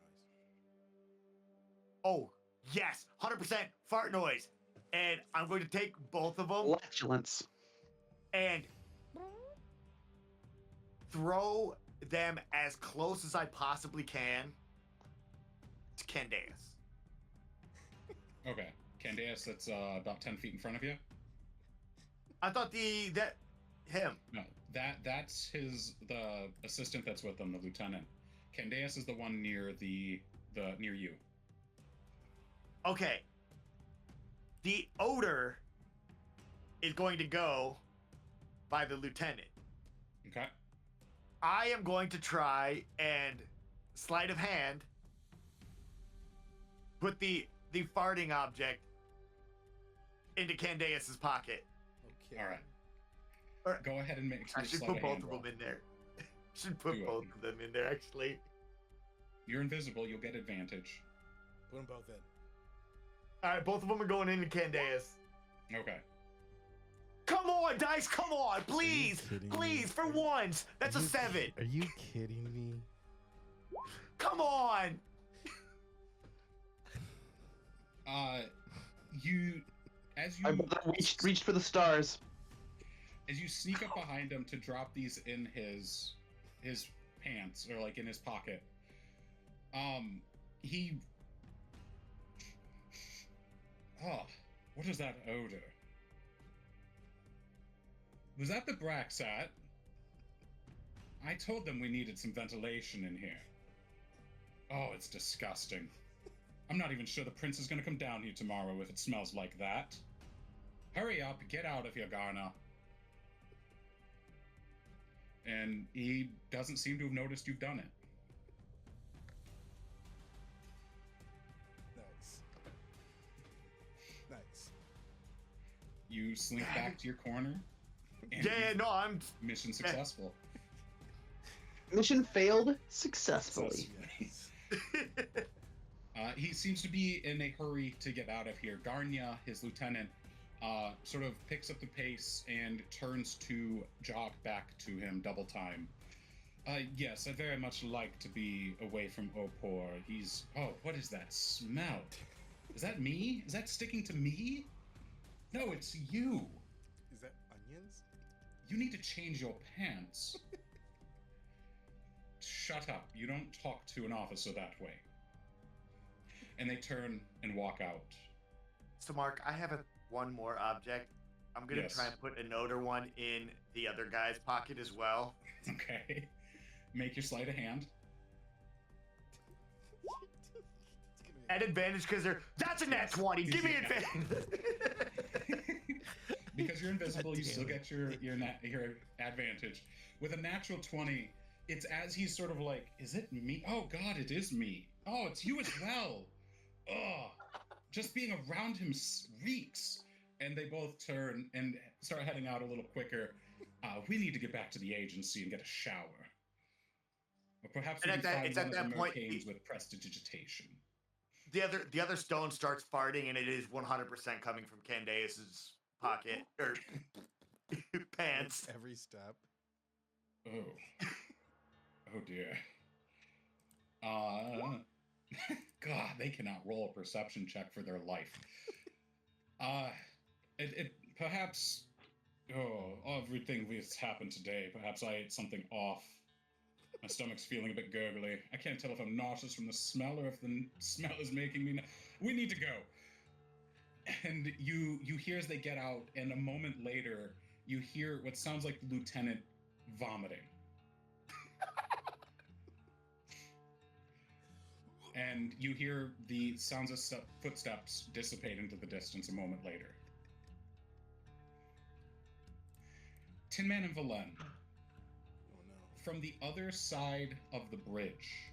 noise. Oh, yes, 100% fart noise. And I'm going to take both of them Flatulence. and throw them as close as I possibly can to Candaeus. Okay. Candaeus, that's about 10 feet in front of you? I thought him. No, that's the assistant that's with him, the lieutenant. Candaeus is the one near near you. Okay. The odor is going to go by the lieutenant. Okay. I am going to try and sleight of hand put the farting object into Candaeus's pocket. Okay. All right. Or, Go ahead and make I should put both of them in there. Should put Do it. both of them in there, actually. You're invisible. You'll get advantage. Put them both in. All right, both of them are going into Candaeus. Okay. Come on, dice! Come on, please, kidding me? please, for once. That's a 7. Are you kidding me? Come on. You, as you I reached for the stars. As you sneak up behind him to drop these in his pants or like in his pocket, he. Oh, what is that odor? Was that the Braxat? I told them we needed some ventilation in here. Oh, it's disgusting. I'm not even sure the prince is gonna come down here tomorrow if it smells like that. Hurry up, get out of here, Garna. And he doesn't seem to have noticed you've done it. Nice. You slink back to your corner. And No, I'm... Mission successful. Mission failed successfully. Yes. He seems to be in a hurry to get out of here. Garnya, his lieutenant, sort of picks up the pace and turns to jog back to him double time. Yes, I very much like to be away from Opor. He's... Oh, what is that smell? Is that me? Is that sticking to me? No, it's you. Is that onions? You need to change your pants. Shut up. You don't talk to an officer that way. And they turn and walk out. So, Mark, I have one more object. I'm going to Yes. try and put another one in the other guy's pocket as well. Okay. Make your sleight of hand. At advantage because they're... That's a nat 20! Give me Yeah. advantage! Because you're invisible, you still damn get your advantage. With a natural 20, it's as he's sort of like, is it me? Oh God, it is me. Oh, it's you as well. Oh, just being around him reeks. And they both turn and start heading out a little quicker. We need to get back to the agency and get a shower. Or perhaps And we at can that- find it's one at of the that point- mercanes with prestidigitation. The other stone starts farting, and it is 100% coming from Candace's pocket or pants. Every step. Oh. Oh dear. God, they cannot roll a perception check for their life. It perhaps... Oh, everything that's happened today. Perhaps I ate something off. My stomach's feeling a bit gurgly. I can't tell if I'm nauseous from the smell or if the smell is making me... We need to go. And you hear as they get out, and a moment later, you hear what sounds like the lieutenant vomiting. And you hear the sounds of footsteps dissipate into the distance a moment later. Tin Man and Valen. Oh no. From the other side of the bridge,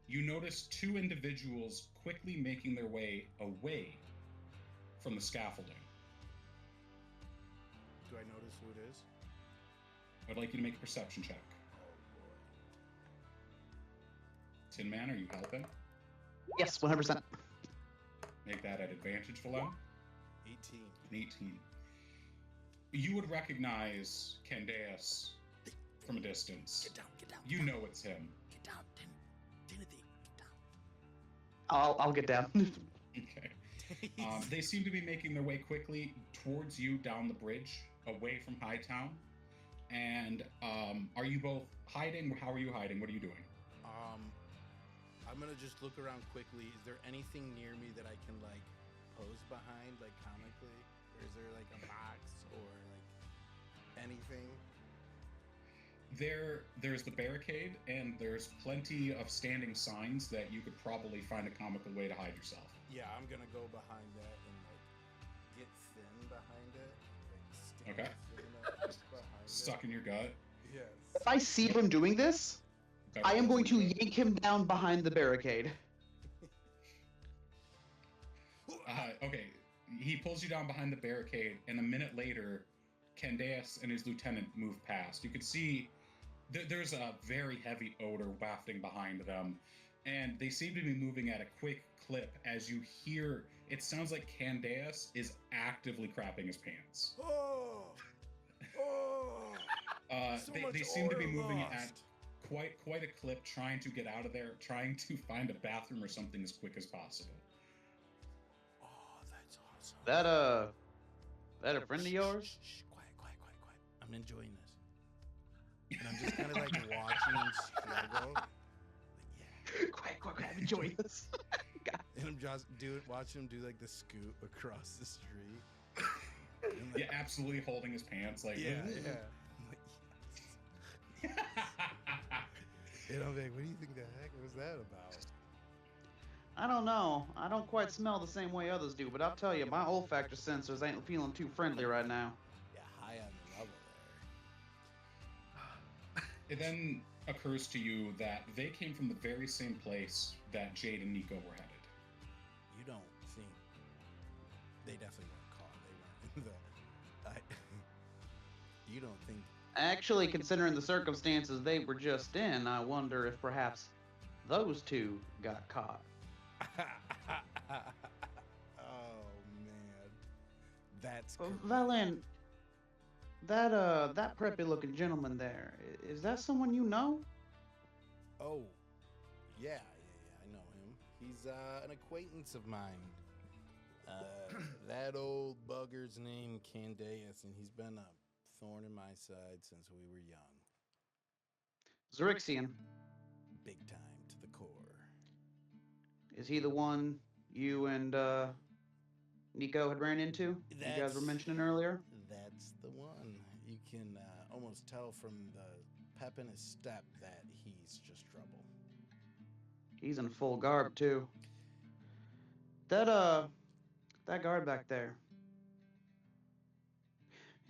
you notice two individuals quickly making their way away from the scaffolding. Do I notice who it is? I'd like you to make a perception check. Oh boy. Tin Man, are you helping? Yes, 100%. Make that at advantage, Valen. 18. An 18. You would recognize Candace from a distance. Get down, get down. You know it's him. Get down, Timothy. Get down. I'll get down. Okay. They seem to be making their way quickly towards you down the bridge, away from Hightown. And are you both hiding? How are you hiding? What are you doing? I'm gonna just look around quickly. Is there anything near me that I can like pose behind, like comically? Or is there like a box or like anything? There's the barricade, and there's plenty of standing signs that you could probably find a comical way to hide yourself. Yeah, I'm gonna go behind that and like get thin behind it. Like stand Okay. thin up behind Stuck in your gut. it. Yes. If I see him doing this, I am going to yank him down behind the barricade. Okay, he pulls you down behind the barricade, and a minute later, Candace and his lieutenant move past. You can see there's a very heavy odor wafting behind them, and they seem to be moving at a quick clip as you hear, it sounds like Candace is actively crapping his pants. Oh! Oh! So much They seem to be oil moving lost. at quite a clip, trying to get out of there, trying to find a bathroom or something as quick as possible. That that a friend of yours? Shh, quiet. I'm enjoying this. And I'm just kind of like watching him struggle. Like, yeah. Quiet. I'm enjoying this. And I'm just watching him do like the scoot across the street. Yeah, absolutely holding his pants like. Yeah. I'm like, yes. And I'm like, what do you think the heck was that about? I don't know. I don't quite smell the same way others do, but I'll tell you, my olfactory sensors ain't feeling too friendly right now. Yeah, high on the level there. It then occurs to you that they came from the very same place that Jade and Nico were headed. You don't think they definitely weren't caught? They weren't in the. You don't think? Actually, considering the circumstances they were just in, I wonder if perhaps those two got caught. Oh man, that's Valen, that preppy-looking gentleman there, is that someone you know? Oh, yeah, I know him. He's an acquaintance of mine. That old bugger's name Candaeus, and he's been a thorn in my side since we were young. Xerixian. Big time to the core. Is he the one you and Nico had ran into? You guys were mentioning earlier? That's the one. You can almost tell from the pep in his step that he's just trouble. He's in full garb too. That guard back there.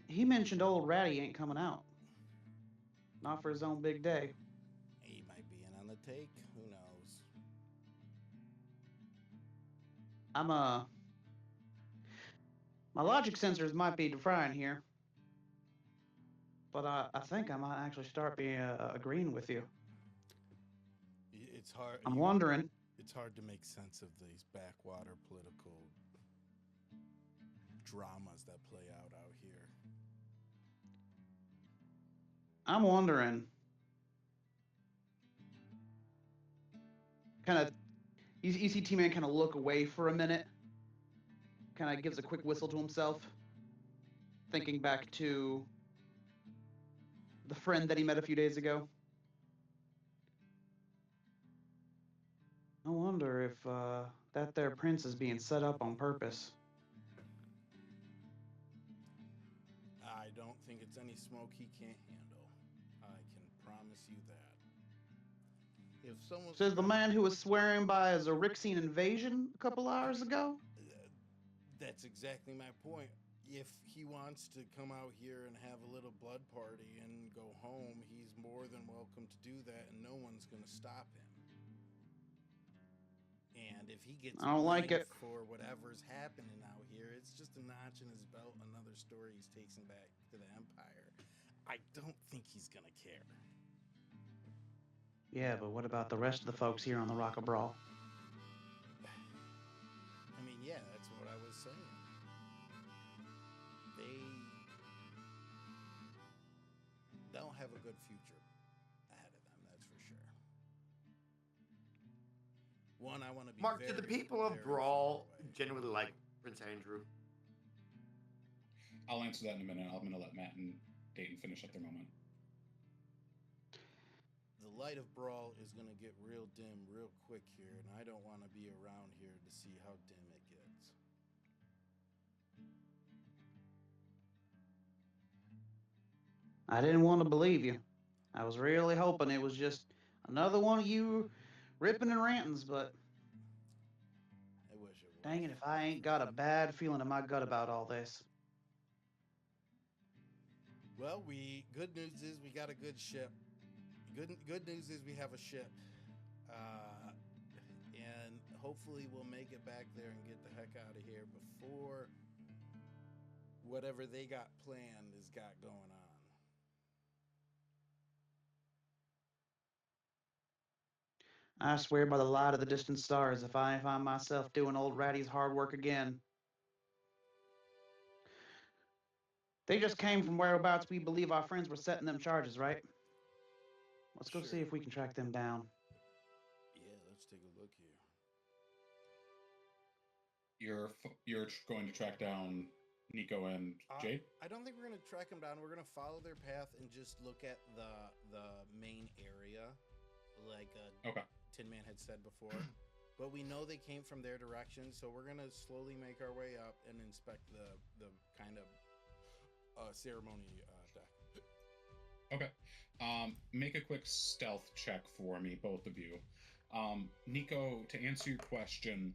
He mentioned old Ratty ain't coming out. Not for his own big day. He might be in on the take. Who knows? My logic sensors might be defrying here. But I think I might actually start being agreeing with you. It's hard. I'm wondering. It's hard to make sense of these backwater political dramas that play out here. I'm wondering. Kind of, you see T-Man kind of look away for a minute. Kind of gives a quick whistle to himself. Thinking back to the friend that he met a few days ago. I wonder if that there prince is being set up on purpose. I don't think it's any smoke he can't handle. I can promise you that. If someone Says the man who was swearing by a Xerixian invasion a couple hours ago? That's exactly my point. If he wants to come out here and have a little blood party and go home, he's more than welcome to do that, and no one's going to stop him. And if he gets I don't like it for whatever's happening out here, it's just a notch in his belt, another story he's taking back to the Empire. I don't think he's going to care. Yeah, but what about the rest of the folks here on the Rock of Brawl? I mean, yeah, that's what I was saying. They don't have a good future ahead of them, that's for sure. One, I want to be Mark, do the people of Brawl genuinely like Prince Andrew? I'll answer that in a minute. I'm going to let Matt and Dayton finish up their moment. The light of Brawl is going to get real dim real quick here, and I don't want to be around here to see how dim it gets. I didn't want to believe you. I was really hoping it was just another one of you ripping and rantings, but I wish it was. dang it if I ain't got a bad feeling in my gut about all this. Well, good news is we got a good ship. Good news is we have a ship. And hopefully we'll make it back there and get the heck out of here before whatever they got planned is got going on. I swear by the light of the distant stars if I find myself doing old Ratty's hard work again. They just came from whereabouts we believe our friends were setting them charges, right? Let's go see if we can track them down. Yeah, let's take a look here. You're going to track down Nico and Jade? I don't think we're going to track them down. We're going to follow their path and just look at the main area, like Okay. Tin Man had said before. But we know they came from their direction, so we're going to slowly make our way up and inspect the kind of ceremony deck. Okay. Make a quick stealth check for me, both of you. Nico, to answer your question,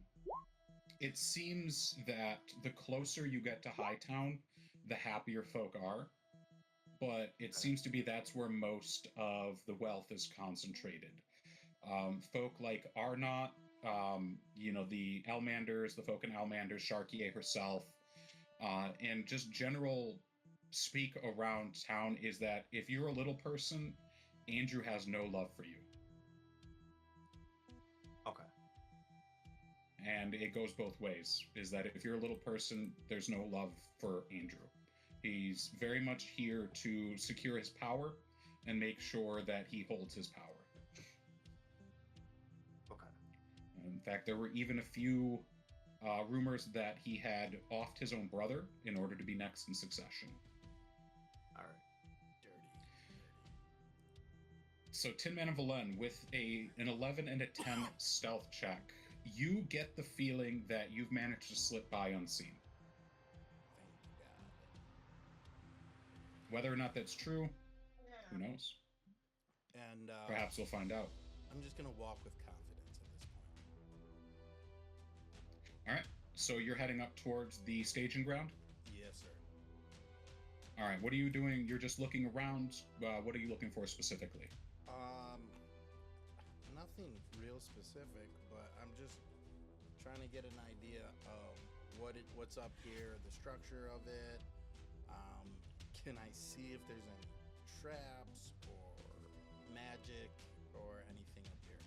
it seems that the closer you get to Hightown, the happier folk are. But it seems to be that's where most of the wealth is concentrated. Folk like Arnott, the Elmanders, the folk in Elmanders, Sharkier herself, and just general speak around town is that if you're a little person, Andrew has no love for you. Okay. And it goes both ways, is that if you're a little person, there's no love for Andrew. He's very much here to secure his power and make sure that he holds his power. Okay. In fact, there were even a few rumors that he had offed his own brother in order to be next in succession. All right. So Tin Man and Valen, with an 11 and a 10 stealth check, you get the feeling that you've managed to slip by unseen. Thank God. Whether or not that's true, who knows? And Perhaps we'll find out. I'm just going to walk with confidence at this point. All right, so you're heading up towards the staging ground? Yes, sir. All right, what are you doing? You're just looking around. What are you looking for specifically? Nothing real specific, but I'm just trying to get an idea of what's up here, the structure of it. Can I see if there's any traps or magic or anything up here?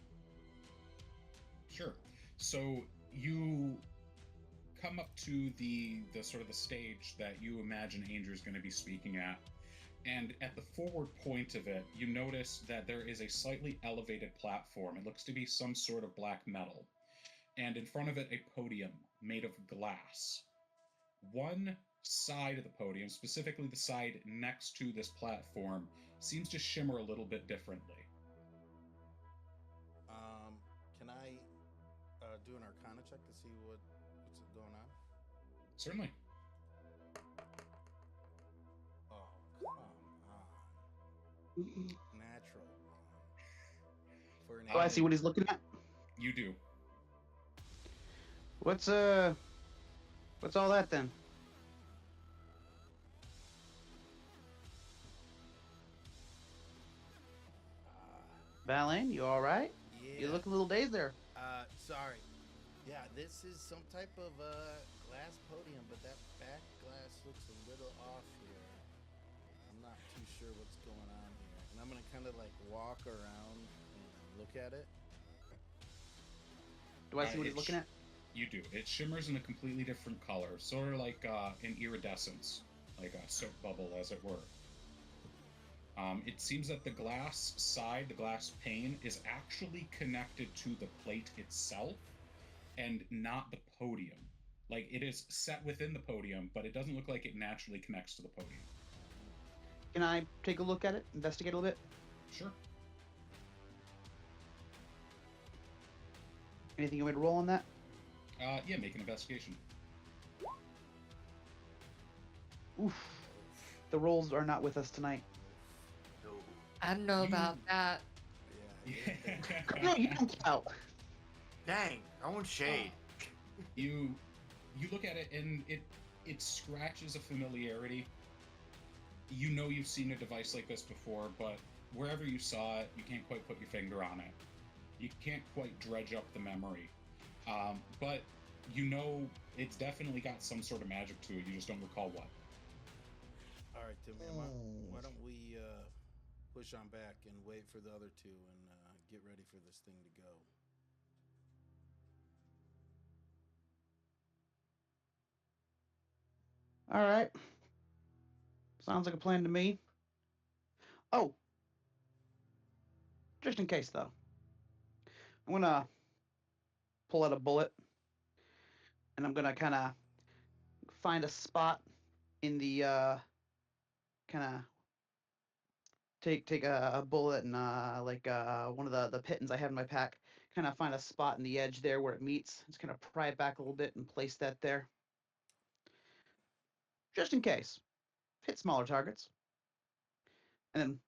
Sure. So you come up to the sort of the stage that you imagine Andrew's going to be speaking at. And at the forward point of it, you notice that there is a slightly elevated platform. It looks to be some sort of black metal. And in front of it, a podium made of glass. One side of the podium, specifically the side next to this platform, seems to shimmer a little bit differently. Can I do an Arcana check to see what's going on? Certainly. Oh, come on. Natural one. For an Oh, I see what he's looking at. You do. What's all that then? Valen, you all right? Yeah. You look a little dazed there. Sorry. Yeah, this is some type of glass podium, but that back glass looks a little off here. I'm not too sure what's going on here. And I'm going to kind of like walk around and look at it. Do I see what he's looking at? You do. It shimmers in a completely different color, sort of like an iridescence, like a soap bubble, as it were. It seems that the glass side, the glass pane, is actually connected to the plate itself and not the podium. Like, it is set within the podium, but it doesn't look like it naturally connects to the podium. Can I take a look at it, investigate a little bit? Sure. Anything you want me to roll on that? Yeah, make an investigation. Oof. The rolls are not with us tonight. I don't know about that. Yeah. No, you don't out. Dang, throwing shade. You look at it and it scratches a familiarity. You know you've seen a device like this before, but wherever you saw it, you can't quite put your finger on it. You can't quite dredge up the memory. But you know it's definitely got some sort of magic to it. You just don't recall what. All right, Tim, why don't we push on back and wait for the other two and get ready for this thing to go. All right. Sounds like a plan to me. Oh, just in case though, I'm gonna pull out a bullet. and I'm gonna kind of find a spot in the kind of take a bullet and one of the pittons I have in my pack. Kind of find a spot in the edge there where it meets. Just kind of pry it back a little bit and place that there, just in case. Hit smaller targets, and then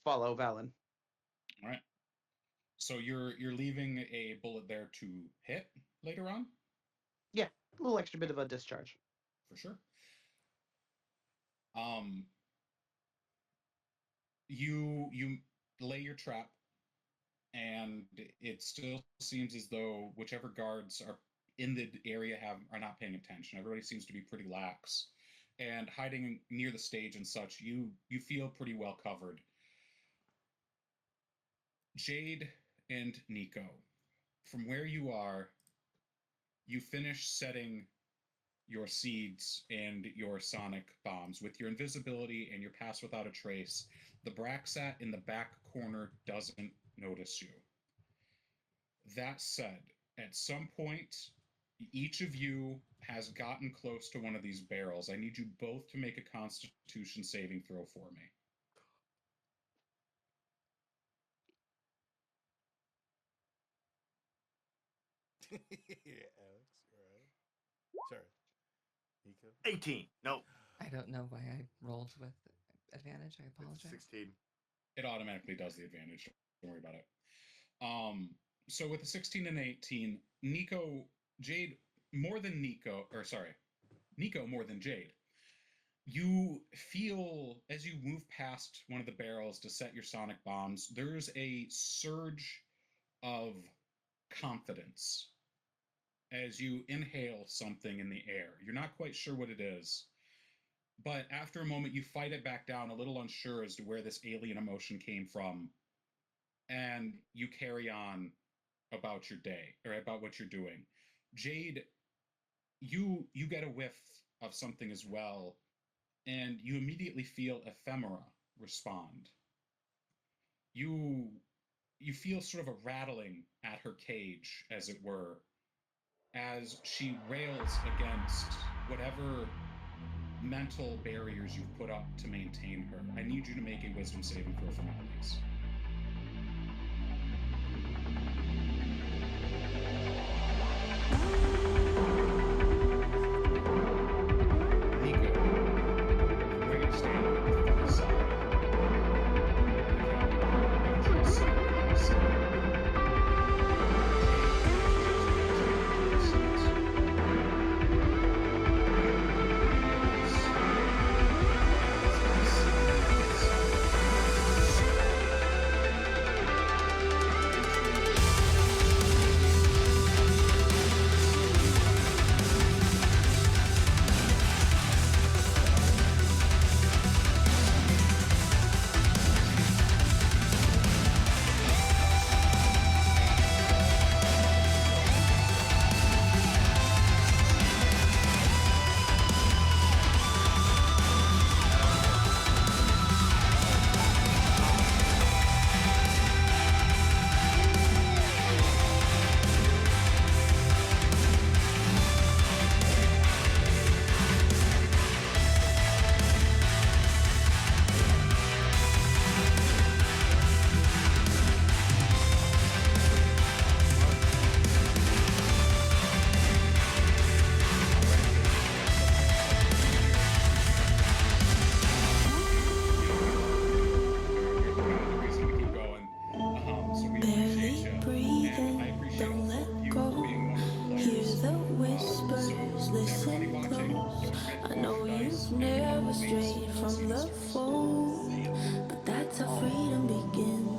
follow Valen. All right. So you're leaving a bullet there to hit later on? Yeah, a little extra bit of a discharge. For sure. You lay your trap, and it still seems as though whichever guards are in the area are not paying attention. Everybody seems to be pretty lax, and hiding near the stage and such. You feel pretty well covered. Jade and Nico, from where you are, you finish setting your seeds and your sonic bombs. With your invisibility and your pass without a trace, the Braxat in the back corner doesn't notice you. That said, at some point, each of you has gotten close to one of these barrels. I need you both to make a Constitution saving throw for me. Yeah, Alex, you're right. Sorry. Nico? 18. Nope. I don't know why I rolled with advantage. I apologize. 16. It automatically does the advantage. Don't worry about it. So with a 16 and 18, Nico more than Jade. You feel, as you move past one of the barrels to set your sonic bombs, there's a surge of confidence as you inhale something in the air. You're not quite sure what it is, but after a moment, you fight it back down, a little unsure as to where this alien emotion came from, and you carry on about your day, or about what you're doing. Jade, you get a whiff of something as well, and you immediately feel ephemera respond. You feel sort of a rattling at her cage, as it were, as she rails against whatever mental barriers you've put up to maintain her. I need you to make a wisdom saving throw for me, please. Never strayed from the fold, but that's how freedom begins.